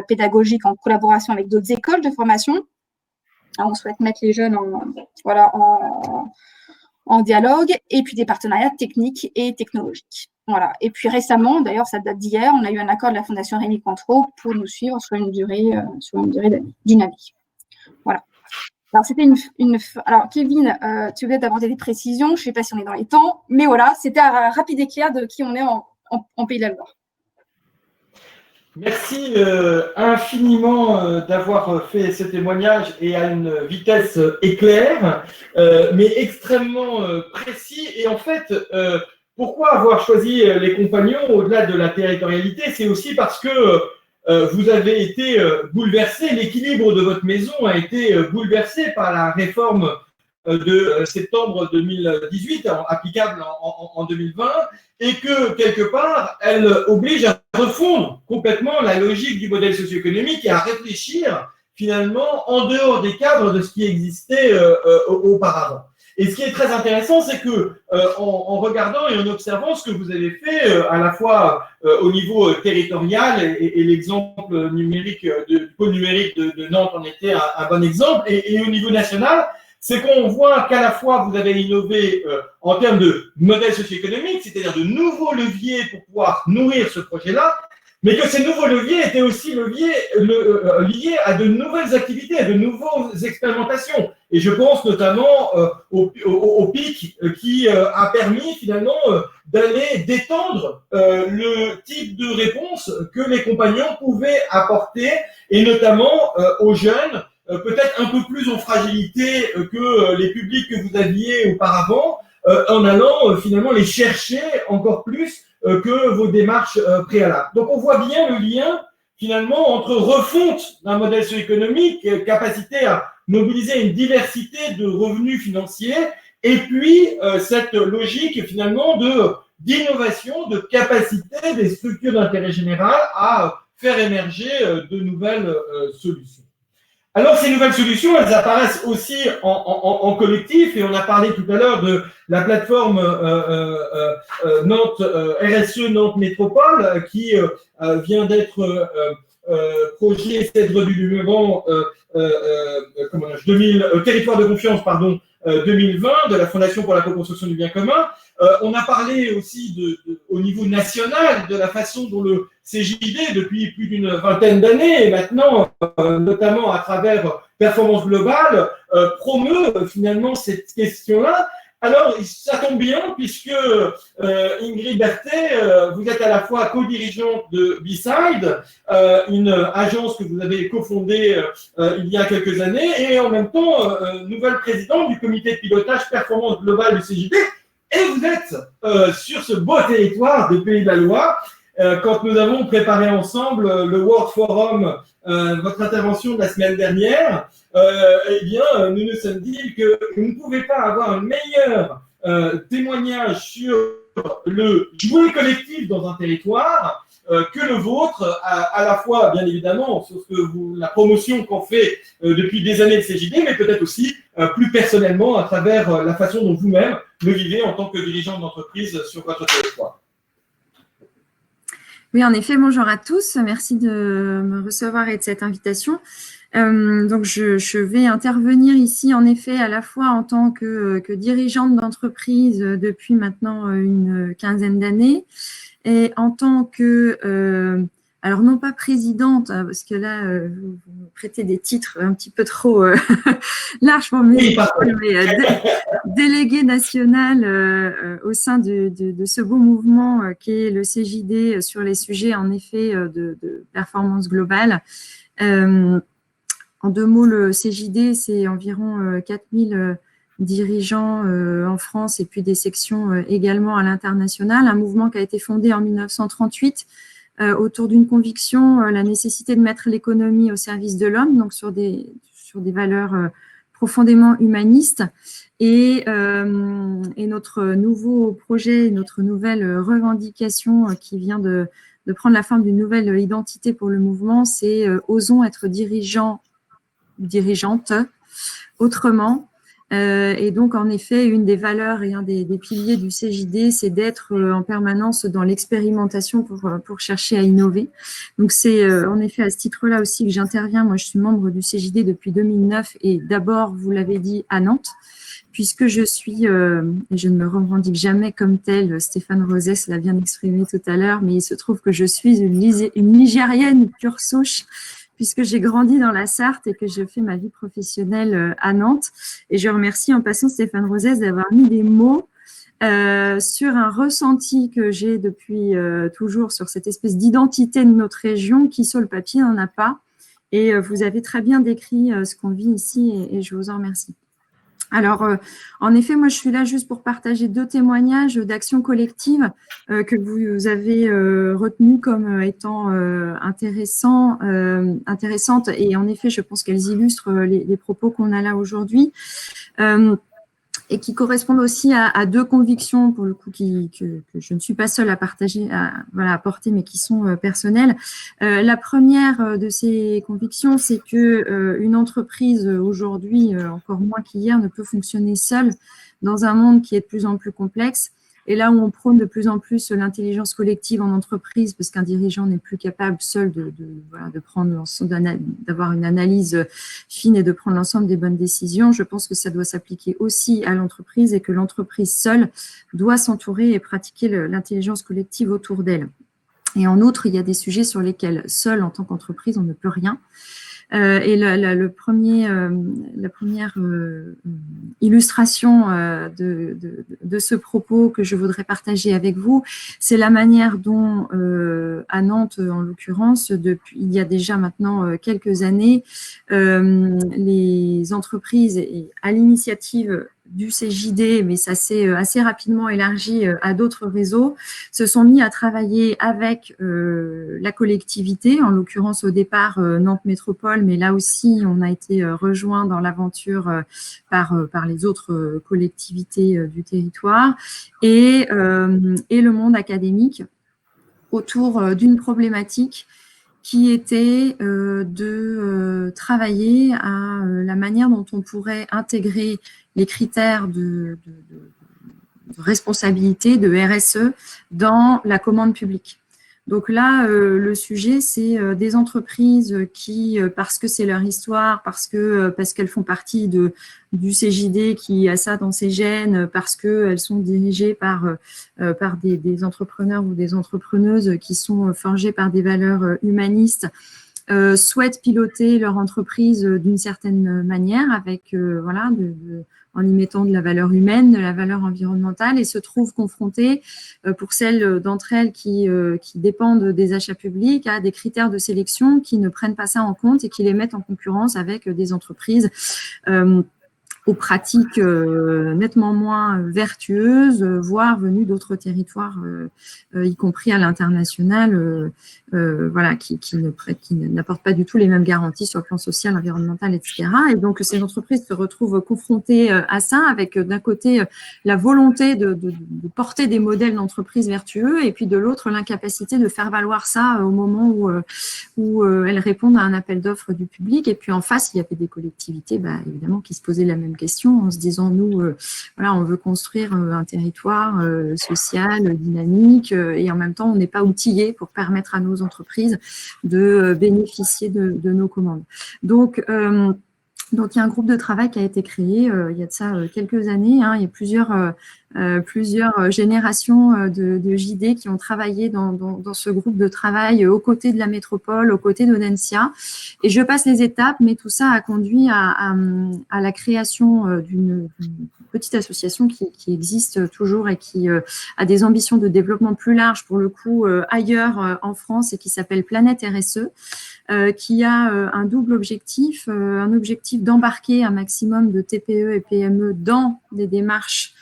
pédagogique en collaboration avec d'autres écoles de formation. Alors, on souhaite mettre les jeunes en dialogue, et puis des partenariats techniques et technologiques. Voilà. Et puis récemment, d'ailleurs, ça date d'hier, on a eu un accord de la Fondation Rémi Cointreau pour nous suivre sur une durée d'une année. Voilà. Alors, c'était Alors, Kevin, tu voulais apporter des précisions. Je ne sais pas si on est dans les temps, mais voilà, c'était un rapide éclair de qui on est en Pays de la Loire. Merci infiniment d'avoir fait ce témoignage et à une vitesse éclair, mais extrêmement précis. Et en fait, pourquoi avoir choisi les compagnons au-delà de la territorialité? C'est aussi parce que vous avez été bouleversé, l'équilibre de votre maison a été bouleversé par la réforme de septembre 2018, applicable en 2020, et que, quelque part, elle oblige à refondre complètement la logique du modèle socio-économique et à réfléchir, finalement, en dehors des cadres de ce qui existait auparavant. Et ce qui est très intéressant, c'est que en regardant et en observant ce que vous avez fait, à la fois au niveau territorial, et l'exemple numérique du pôle numérique de Nantes en était un bon exemple, et au niveau national, c'est qu'on voit qu'à la fois vous avez innové en termes de modèle socio-économique, c'est-à-dire de nouveaux leviers pour pouvoir nourrir ce projet-là, mais que ces nouveaux leviers étaient aussi liés à de nouvelles activités, à de nouvelles expérimentations. Et je pense notamment au PIC qui a permis finalement d'aller d'étendre le type de réponse que les compagnons pouvaient apporter, et notamment aux jeunes, peut-être un peu plus en fragilité que les publics que vous aviez auparavant, en allant finalement les chercher encore plus que vos démarches préalables. Donc on voit bien le lien finalement entre refonte d'un modèle socio-économique, capacité à mobiliser une diversité de revenus financiers, et puis cette logique finalement d'innovation, de capacité des structures d'intérêt général à faire émerger de nouvelles solutions. Alors, ces nouvelles solutions, elles apparaissent aussi en collectif, et on a parlé tout à l'heure de la plateforme Nantes RSE Nantes Métropole, qui vient d'être projet Cèdre du Luberon, territoire de confiance, 2020, de la Fondation pour la co-construction du bien commun. On a parlé aussi au niveau national de la façon dont le CJD, depuis plus d'une vingtaine d'années, et maintenant, notamment à travers Performance Globale, promeut finalement cette question-là. Alors, ça tombe bien, puisque Ingrid Berthet, vous êtes à la fois co-dirigeante de B-Side, une agence que vous avez cofondée il y a quelques années, et en même temps, nouvelle présidente du comité de pilotage Performance Globale du CJD. Et vous êtes sur ce beau territoire de Pays de la Loire. Quand nous avons préparé ensemble le World Forum, votre intervention de la semaine dernière, eh bien, nous nous sommes dit que vous ne pouvez pas avoir un meilleur témoignage sur le jouet collectif dans un territoire que le vôtre, à la fois, bien évidemment, sur la promotion qu'on fait depuis des années de CJD, mais peut-être aussi plus personnellement à travers la façon dont vous-même le vivez en tant que dirigeant d'entreprise sur votre territoire. Oui, en effet, bonjour à tous. Merci de me recevoir et de cette invitation. Donc, je vais intervenir ici, en effet, à la fois en tant que dirigeante d'entreprise depuis maintenant une quinzaine d'années et en tant que, alors non pas présidente, parce que là, vous me prêtez des titres un petit peu trop larges pour mes épaules, mais déléguée nationale au sein de ce beau mouvement qui est le CJD sur les sujets, en effet, de performance globale. En 2 mots, le CJD, c'est environ 4000 dirigeants en France et puis des sections également à l'international. Un mouvement qui a été fondé en 1938 autour d'une conviction, la nécessité de mettre l'économie au service de l'homme, donc sur des valeurs profondément humanistes. Et notre nouveau projet, notre nouvelle revendication qui vient de prendre la forme d'une nouvelle identité pour le mouvement, c'est osons être dirigeantes autrement. Et donc, en effet, une des valeurs et un des piliers du CJD, c'est d'être en permanence dans l'expérimentation pour chercher à innover. Donc, c'est en effet à ce titre-là aussi que j'interviens. Moi, je suis membre du CJD depuis 2009 et d'abord, vous l'avez dit, à Nantes, puisque je suis, et je ne me revendique jamais comme telle, Stéphane Rosès l'a bien exprimé tout à l'heure, mais il se trouve que je suis une Ligérienne pure souche, puisque j'ai grandi dans la Sarthe et que je fais ma vie professionnelle à Nantes. Et je remercie en passant Stéphane Rosès d'avoir mis des mots sur un ressenti que j'ai depuis toujours sur cette espèce d'identité de notre région qui, sur le papier, n'en a pas. Et vous avez très bien décrit ce qu'on vit ici et je vous en remercie. Alors, en effet, moi, je suis là juste pour partager 2 témoignages d'actions collectives que vous avez retenues comme étant intéressantes. Et en effet, je pense qu'elles illustrent les propos qu'on a là aujourd'hui. Et qui correspondent aussi à 2 convictions, pour le coup, que je ne suis pas seule à partager, à porter, mais qui sont personnelles. La première de ces convictions, c'est que une entreprise aujourd'hui, encore moins qu'hier, ne peut fonctionner seule dans un monde qui est de plus en plus complexe. Et là où on prône de plus en plus l'intelligence collective en entreprise, parce qu'un dirigeant n'est plus capable seul de prendre d'avoir une analyse fine et de prendre l'ensemble des bonnes décisions, je pense que ça doit s'appliquer aussi à l'entreprise et que l'entreprise seule doit s'entourer et pratiquer l'intelligence collective autour d'elle. Et en outre, il y a des sujets sur lesquels seul, en tant qu'entreprise, on ne peut rien. Et la première illustration de ce propos que je voudrais partager avec vous, c'est la manière dont, à Nantes en l'occurrence, il y a déjà maintenant quelques années, les entreprises, et à l'initiative du CJD, mais ça s'est assez rapidement élargi à d'autres réseaux, se sont mis à travailler avec la collectivité, en l'occurrence au départ Nantes Métropole, mais là aussi on a été rejoint dans l'aventure par les autres collectivités du territoire et le monde académique autour d'une problématique qui était de travailler à la manière dont on pourrait intégrer les critères de responsabilité, de RSE, dans la commande publique. Donc là, le sujet, c'est des entreprises qui, parce que c'est leur histoire, parce qu'elles font partie du CJD qui a ça dans ses gènes, parce qu'elles sont dirigées par des entrepreneurs ou des entrepreneuses qui sont forgées par des valeurs humanistes, souhaitent piloter leur entreprise d'une certaine manière avec en y mettant de la valeur humaine, de la valeur environnementale et se trouvent confrontées, pour celles d'entre elles qui dépendent des achats publics, à des critères de sélection qui ne prennent pas ça en compte et qui les mettent en concurrence avec des entreprises aux pratiques nettement moins vertueuses, voire venues d'autres territoires, y compris à l'international, qui n'apportent pas du tout les mêmes garanties sur le plan social, environnemental, etc. Et donc, ces entreprises se retrouvent confrontées à ça, avec d'un côté la volonté de porter des modèles d'entreprise vertueux, et puis de l'autre, l'incapacité de faire valoir ça au moment où elles répondent à un appel d'offres du public. Et puis en face, il y avait des collectivités, évidemment, qui se posaient la même question en se disant, nous, voilà, on veut construire un territoire social, dynamique, et en même temps, on n'est pas outillé pour permettre à nos entreprises de bénéficier de nos commandes. Donc, il y a un groupe de travail qui a été créé il y a de ça quelques années. Il y a plusieurs générations de JD qui ont travaillé dans ce groupe de travail aux côtés de la métropole, aux côtés d'Audencia. Et je passe les étapes, mais tout ça a conduit à la création d'une petite association qui existe toujours et qui a des ambitions de développement plus larges, pour le coup, ailleurs en France, et qui s'appelle Planète RSE. Qui a un double objectif, un objectif d'embarquer un maximum de TPE et PME dans des démarches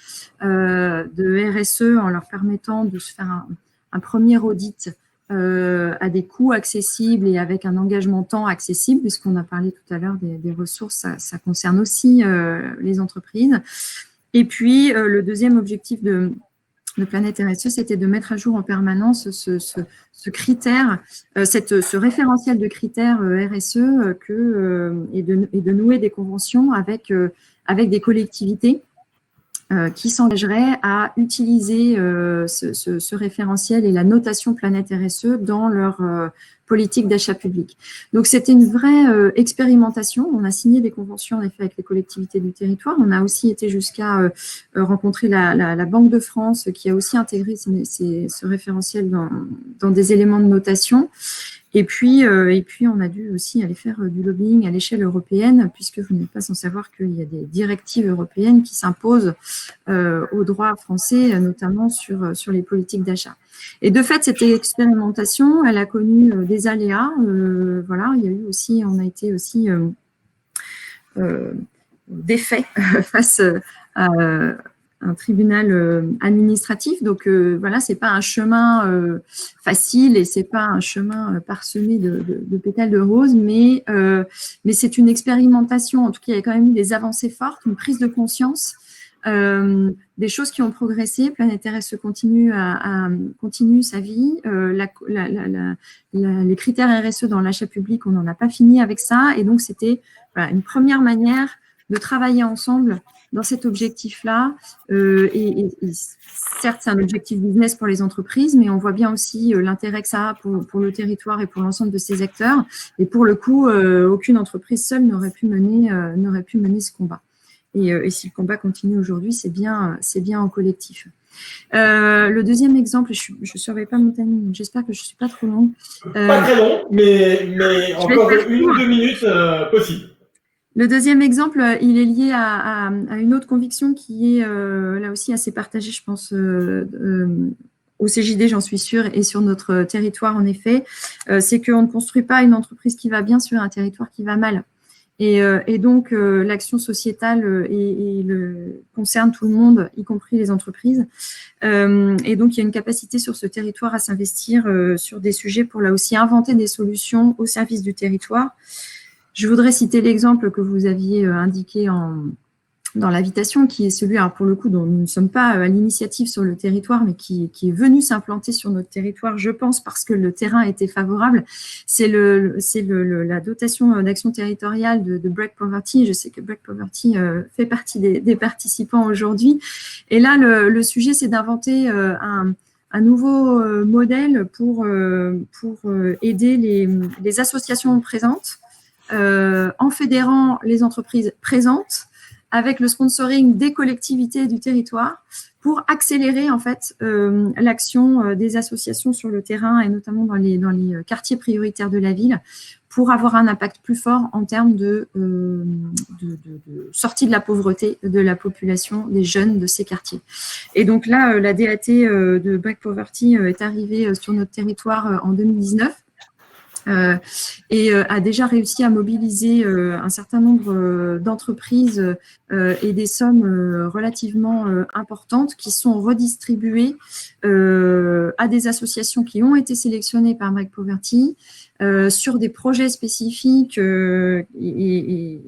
de RSE en leur permettant de se faire un premier audit à des coûts accessibles et avec un engagement temps accessible, puisqu'on a parlé tout à l'heure des ressources, ça concerne aussi les entreprises. Et puis, le deuxième objectif de Planète RSE, c'était de mettre à jour en permanence ce critère, ce référentiel de critères RSE et de nouer des conventions avec des collectivités qui s'engageraient à utiliser ce référentiel et la notation Planète RSE dans leur politique d'achat public. Donc, c'était une vraie expérimentation. On a signé des conventions, en effet, avec les collectivités du territoire. On a aussi été jusqu'à rencontrer la Banque de France, qui a aussi intégré ce référentiel dans des éléments de notation. Et puis, on a dû aussi aller faire du lobbying à l'échelle européenne, puisque vous n'êtes pas sans savoir qu'il y a des directives européennes qui s'imposent au droit français, notamment sur les politiques d'achat. Et de fait, cette expérimentation, elle a connu des aléas. Voilà, il y a eu aussi, on a été aussi défait face à un tribunal administratif. Donc voilà, c'est pas un chemin facile et c'est pas un chemin parsemé de pétales de rose, mais c'est une expérimentation. En tout cas, il y a quand même eu des avancées fortes, une prise de conscience, des choses qui ont progressé. Planète RSE continue sa vie. Les critères RSE dans l'achat public, on n'en a pas fini avec ça. Et donc, c'était une première manière de travailler ensemble dans cet objectif-là. Et certes, c'est un objectif business pour les entreprises, mais on voit bien aussi l'intérêt que ça a pour le territoire et pour l'ensemble de ses acteurs. Et pour le coup, aucune entreprise seule n'aurait pu mener ce combat. Et si le combat continue aujourd'hui, c'est bien en collectif. Le deuxième exemple, je ne surveille pas mon timing, j'espère que je ne suis pas trop longue. Pas très long, mais encore 1 ou 2 minutes possible. Le deuxième exemple, il est lié à une autre conviction qui est là aussi assez partagée, je pense, au CJD, j'en suis sûre, et sur notre territoire, en effet, c'est qu'on ne construit pas une entreprise qui va bien sur un territoire qui va mal. Et donc, l'action sociétale concerne tout le monde, y compris les entreprises. Et donc, il y a une capacité sur ce territoire à s'investir sur des sujets pour là aussi inventer des solutions au service du territoire. Je voudrais citer l'exemple que vous aviez indiqué dans l'invitation, qui est celui, alors pour le coup, dont nous ne sommes pas à l'initiative sur le territoire, mais qui est venu s'implanter sur notre territoire, je pense, parce que le terrain était favorable. C'est la dotation d'action territoriale de Break Poverty. Je sais que Break Poverty fait partie des participants aujourd'hui. Et là, le sujet, c'est d'inventer un nouveau modèle pour aider les associations présentes, en fédérant les entreprises présentes avec le sponsoring des collectivités du territoire pour accélérer en fait l'action des associations sur le terrain et notamment dans les quartiers prioritaires de la ville pour avoir un impact plus fort en termes de sortie de la pauvreté de la population, des jeunes de ces quartiers. Et donc là, la DAT de Break Poverty est arrivée sur notre territoire en 2019. Et a déjà réussi à mobiliser un certain nombre d'entreprises et des sommes relativement importantes qui sont redistribuées à des associations qui ont été sélectionnées par Break Poverty sur des projets spécifiques et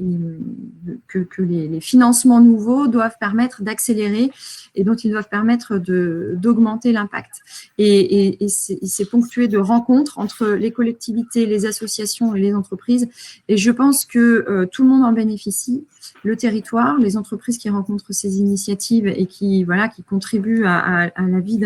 que les financements nouveaux doivent permettre d'accélérer et dont ils doivent permettre d'augmenter l'impact. Et c'est ponctué de rencontres entre les collectivités, les associations et les entreprises. Et je pense que tout le monde en bénéficie. Le territoire, les entreprises qui rencontrent ces initiatives et qui contribuent à la vie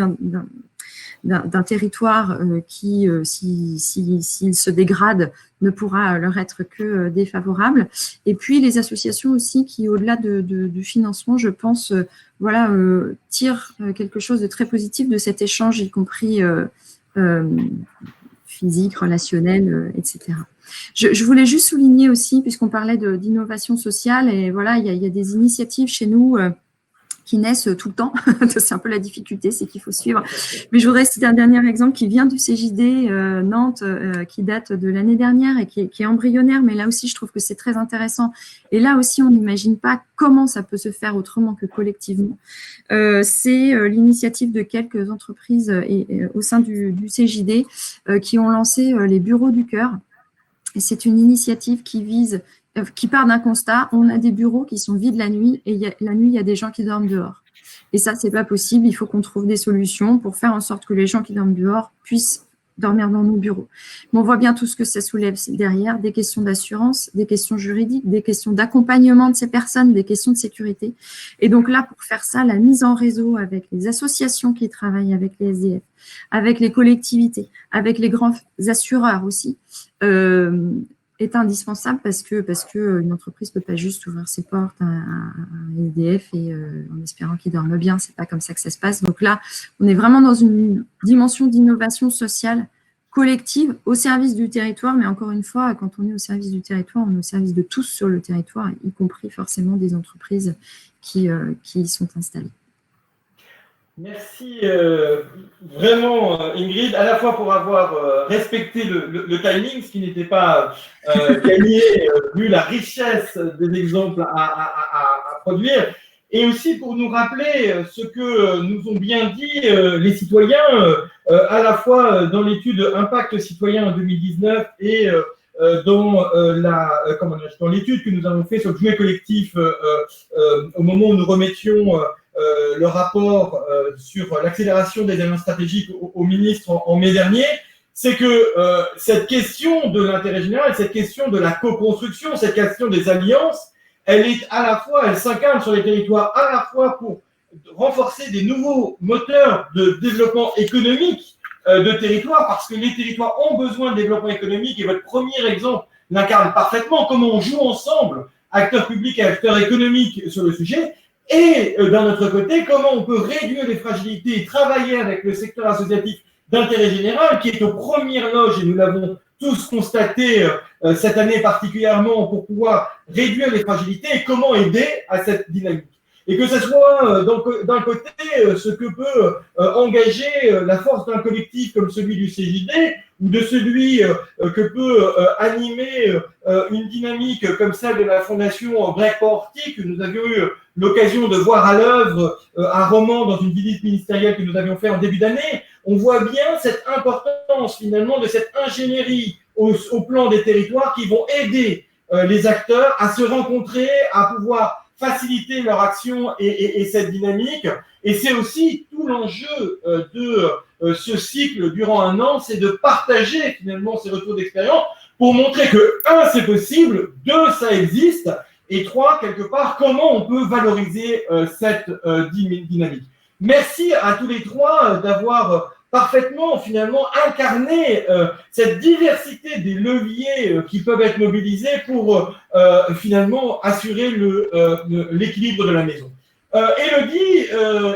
d'un territoire qui, s'il se dégrade, ne pourra leur être que défavorable. Et puis les associations aussi qui, au-delà du financement, je pense, tirent quelque chose de très positif de cet échange, y compris physique, relationnel, etc. Je voulais juste souligner aussi, puisqu'on parlait d'innovation sociale, et voilà, il y a des initiatives chez nous qui naissent tout le temps. C'est un peu la difficulté, c'est qu'il faut suivre. Mais je voudrais citer un dernier exemple qui vient du CJD Nantes, qui date de l'année dernière et qui est embryonnaire, mais là aussi, je trouve que c'est très intéressant. Et là aussi, on n'imagine pas comment ça peut se faire autrement que collectivement. C'est l'initiative de quelques entreprises au sein du CJD qui ont lancé les bureaux du cœur. Et c'est une initiative qui part d'un constat, on a des bureaux qui sont vides la nuit et la nuit, il y a des gens qui dorment dehors. Et ça, c'est pas possible. Il faut qu'on trouve des solutions pour faire en sorte que les gens qui dorment dehors puissent dormir dans nos bureaux. Mais on voit bien tout ce que ça soulève derrière, des questions d'assurance, des questions juridiques, des questions d'accompagnement de ces personnes, des questions de sécurité. Et donc là, pour faire ça, la mise en réseau avec les associations qui travaillent avec les SDF, avec les collectivités, avec les grands assureurs aussi, est indispensable parce que une entreprise ne peut pas juste ouvrir ses portes à un SDF et en espérant qu'il dorme bien. C'est pas comme ça que ça se passe. Donc là, on est vraiment dans une dimension d'innovation sociale collective au service du territoire. Mais encore une fois, quand on est au service du territoire, on est au service de tous sur le territoire, y compris forcément des entreprises qui y sont installées. Merci vraiment Ingrid, à la fois pour avoir respecté le timing, ce qui n'était pas gagné vu la richesse des exemples à produire, et aussi pour nous rappeler ce que nous ont bien dit les citoyens, à la fois dans l'étude Impact citoyen en 2019 et dans l'étude que nous avons fait sur le jouet collectif au moment où nous remettions le rapport sur l'accélération des alliances stratégiques au ministre en mai dernier, c'est que cette question de l'intérêt général, cette question de la co-construction, cette question des alliances, elle s'incarne sur les territoires à la fois pour renforcer des nouveaux moteurs de développement économique de territoire, parce que les territoires ont besoin de développement économique, et votre premier exemple l'incarne parfaitement, comment on joue ensemble, acteurs publics et acteurs économiques sur le sujet. Et d'un autre côté, comment on peut réduire les fragilités et travailler avec le secteur associatif d'intérêt général, qui est aux premières loges, et nous l'avons tous constaté cette année particulièrement, pour pouvoir réduire les fragilités, et comment aider à cette dynamique. Et que ce soit d'un côté ce que peut engager la force d'un collectif comme celui du CJD, ou de celui que peut animer une dynamique comme celle de la fondation Break-Porty, que nous avions eu l'occasion de voir à l'œuvre à Romans dans une visite ministérielle que nous avions fait en début d'année. On voit bien cette importance finalement de cette ingénierie au plan des territoires qui vont aider les acteurs à se rencontrer, à pouvoir faciliter leur action et cette dynamique. Et c'est aussi tout l'enjeu de ce cycle durant un an, c'est de partager finalement ces retours d'expérience pour montrer que, 1, c'est possible, 2, ça existe, et 3, quelque part, comment on peut valoriser cette dynamique. Merci à tous les trois d'avoir parfaitement finalement incarné cette diversité des leviers qui peuvent être mobilisés pour finalement assurer l'équilibre de la maison. Élodie,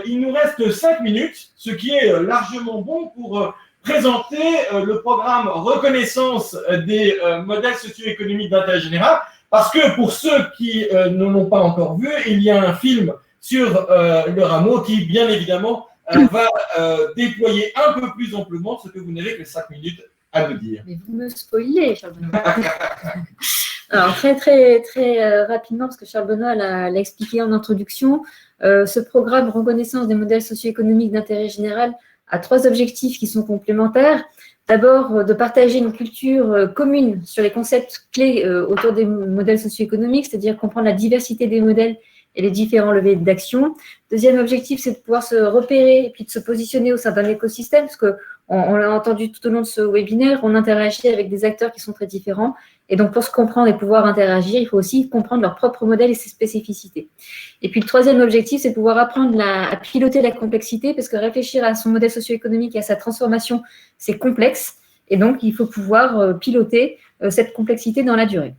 il nous reste 5 minutes, ce qui est largement bon pour présenter le programme Reconnaissance des modèles socio-économiques d'intérêt général, parce que pour ceux qui ne l'ont pas encore vu, il y a un film sur le rameau qui, bien évidemment, va déployer un peu plus amplement ce que vous n'avez que 5 minutes à nous dire. Mais vous me spoilez, Charles Benoît. Alors, très rapidement, parce que Charles Benoît l'a expliqué en introduction, ce programme Reconnaissance des modèles socio-économiques d'intérêt général a 3 objectifs qui sont complémentaires. D'abord, de partager une culture commune sur les concepts clés autour des modèles socio-économiques, c'est-à-dire comprendre la diversité des modèles et les différents leviers d'action. Deuxième objectif, c'est de pouvoir se repérer et puis de se positionner au sein d'un écosystème, parce qu'on l'a entendu tout au long de ce webinaire, on interagit avec des acteurs qui sont très différents. Et donc, pour se comprendre et pouvoir interagir, il faut aussi comprendre leur propre modèle et ses spécificités. Et puis, le troisième objectif, c'est de pouvoir apprendre à piloter la complexité, parce que réfléchir à son modèle socio-économique et à sa transformation, c'est complexe. Et donc, il faut pouvoir piloter cette complexité dans la durée.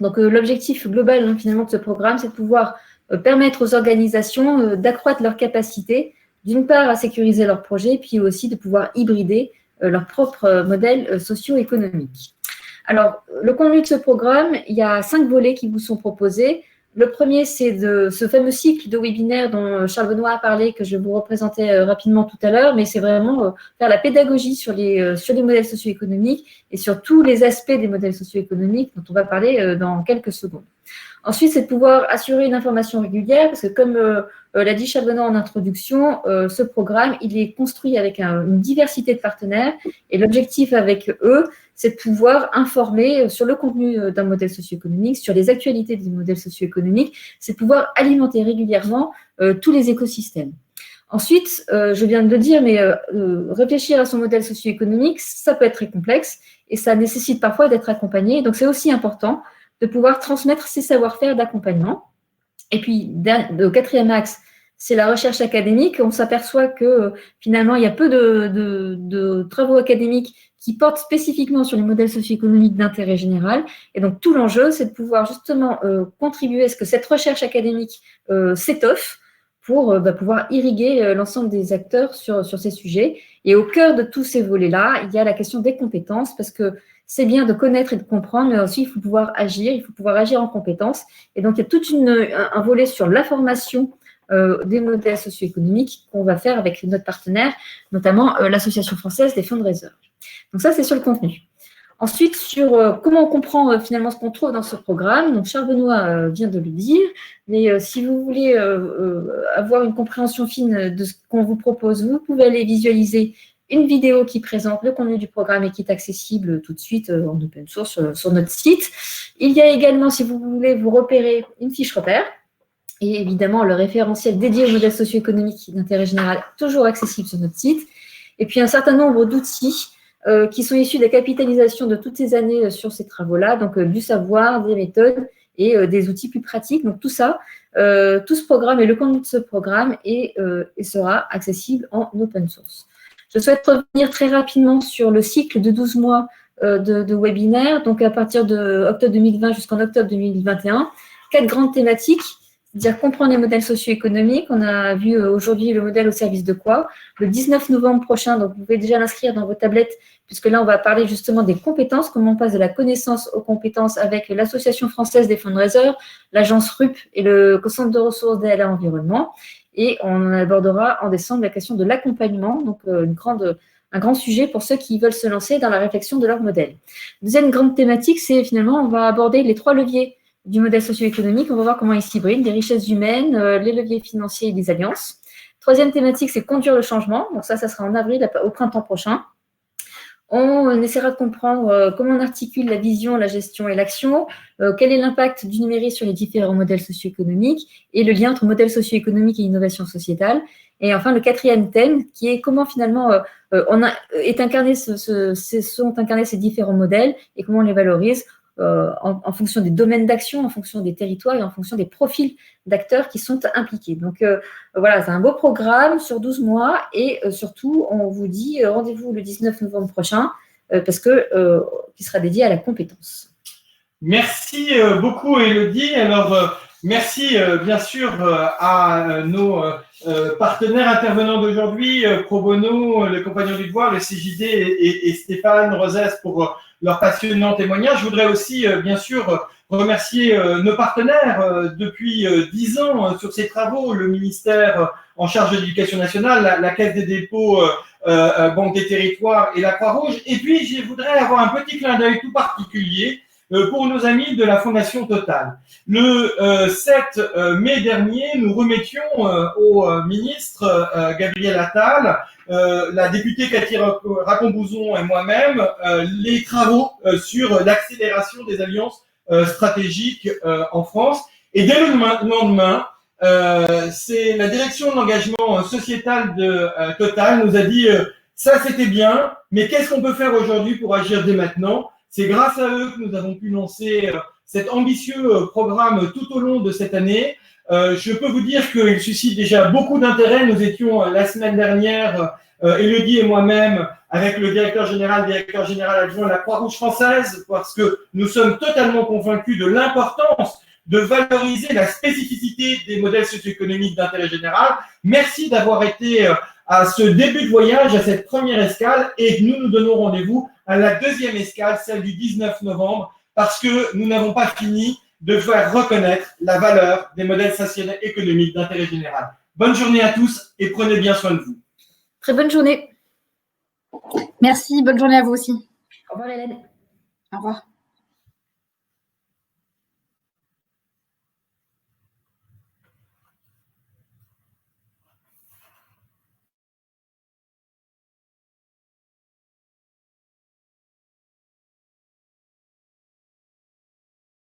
Donc, l'objectif global, finalement, de ce programme, c'est de pouvoir permettre aux organisations d'accroître leur capacité, d'une part, à sécuriser leurs projets, puis aussi de pouvoir hybrider leur propre modèle socio-économique. Alors, le contenu de ce programme, il y a 5 volets qui vous sont proposés. Le premier, c'est de ce fameux cycle de webinaire dont Charles Benoît a parlé, que je vais vous représenter rapidement tout à l'heure, mais c'est vraiment faire la pédagogie sur les modèles socio-économiques et sur tous les aspects des modèles socio-économiques dont on va parler dans quelques secondes. Ensuite, c'est de pouvoir assurer une information régulière, parce que comme l'a dit Charles Benoît en introduction, ce programme, il est construit avec une diversité de partenaires, et l'objectif avec eux, c'est de pouvoir informer sur le contenu d'un modèle socio-économique, sur les actualités des modèles socio-économiques, c'est de pouvoir alimenter régulièrement tous les écosystèmes. Ensuite, je viens de le dire, mais réfléchir à son modèle socio-économique, ça peut être très complexe et ça nécessite parfois d'être accompagné. Donc, c'est aussi important de pouvoir transmettre ces savoir-faire d'accompagnement. Et puis, le quatrième axe, c'est la recherche académique. On s'aperçoit que finalement, il y a peu de travaux académiques qui portent spécifiquement sur les modèles socio-économiques d'intérêt général. Et donc, tout l'enjeu, c'est de pouvoir justement contribuer à ce que cette recherche académique s'étoffe pour pouvoir irriguer l'ensemble des acteurs sur ces sujets. Et au cœur de tous ces volets-là, il y a la question des compétences, parce que c'est bien de connaître et de comprendre, mais aussi il faut pouvoir agir en compétences. Et donc, il y a tout un volet sur la formation des modèles socio-économiques qu'on va faire avec notre partenaire, notamment l'Association française des fundraisers. Donc ça, c'est sur le contenu. Ensuite, sur comment on comprend finalement ce qu'on trouve dans ce programme. Donc, Charles Benoît vient de le dire, mais si vous voulez avoir une compréhension fine de ce qu'on vous propose, vous pouvez aller visualiser une vidéo qui présente le contenu du programme et qui est accessible tout de suite en open source sur notre site. Il y a également, si vous voulez vous repérer, une fiche repère et évidemment le référentiel dédié aux modèles socio-économiques d'intérêt général, toujours accessible sur notre site. Et puis un certain nombre d'outils qui sont issus de la capitalisation de toutes ces années sur ces travaux-là, donc du savoir, des méthodes et des outils plus pratiques. Donc tout ça, tout ce programme et le contenu de ce programme sera accessible en open source. Je souhaite revenir très rapidement sur le cycle de 12 mois de webinaire, donc à partir de octobre 2020 jusqu'en octobre 2021. 4 grandes thématiques, c'est-à-dire comprendre les modèles socio-économiques. On a vu aujourd'hui le modèle au service de quoi. Le 19 novembre prochain, donc vous pouvez déjà l'inscrire dans vos tablettes, puisque là, on va parler justement des compétences, comment on passe de la connaissance aux compétences avec l'Association française des fundraisers, l'agence RUP et le Centre de ressources DLA Environnement. Et on abordera en décembre la question de l'accompagnement, donc un grand sujet pour ceux qui veulent se lancer dans la réflexion de leur modèle. Deuxième grande thématique, c'est finalement, on va aborder les 3 leviers du modèle socio-économique. On va voir comment ils s'hybrident, les richesses humaines, les leviers financiers et les alliances. Troisième thématique, c'est conduire le changement. Donc ça sera en avril, au printemps prochain. On essaiera de comprendre comment on articule la vision, la gestion et l'action, quel est l'impact du numérique sur les différents modèles socio-économiques et le lien entre modèle socio-économique et innovation sociétale. Et enfin, le 4e thème, qui est comment finalement sont incarnés ces différents modèles et comment on les valorise en fonction des domaines d'action, en fonction des territoires et en fonction des profils d'acteurs qui sont impliqués. Donc voilà, c'est un beau programme sur 12 mois et surtout, on vous dit rendez-vous le 19 novembre prochain parce que qui sera dédié à la compétence. Merci beaucoup, Élodie. Alors, merci bien sûr à nos partenaires intervenants d'aujourd'hui, Pro Bono, les Compagnons du Devoir, le CJD et Stéphane Rosès pour leur passionnant témoignage. Je voudrais aussi, bien sûr, remercier nos partenaires depuis 10 ans sur ces travaux, le ministère en charge de l'Éducation nationale, la Caisse des dépôts, Banque des territoires et la Croix-Rouge. Et puis, je voudrais avoir un petit clin d'œil tout particulier pour nos amis de la Fondation Total. Le 7 mai dernier, nous remettions au ministre Gabriel Attal, la députée Cathy Racon-Bouzon et moi-même, les travaux sur l'accélération des alliances stratégiques en France. Et dès le lendemain, c'est la direction de l'engagement sociétal de Total nous a dit ça c'était bien, mais qu'est-ce qu'on peut faire aujourd'hui pour agir dès maintenant? C'est grâce à eux que nous avons pu lancer cet ambitieux programme tout au long de cette année. Je peux vous dire qu'il suscite déjà beaucoup d'intérêt. Nous étions la semaine dernière, Élodie et moi-même, avec le directeur général adjoint de la Croix-Rouge française, parce que nous sommes totalement convaincus de l'importance de valoriser la spécificité des modèles socio-économiques d'intérêt général. Merci d'avoir été à ce début de voyage, à cette première escale, et nous nous donnons rendez-vous à la deuxième escale, celle du 19 novembre, parce que nous n'avons pas fini de faire reconnaître la valeur des modèles socio-économiques d'intérêt général. Bonne journée à tous et prenez bien soin de vous. Très bonne journée. Merci, bonne journée à vous aussi. Au revoir Hélène. Au revoir.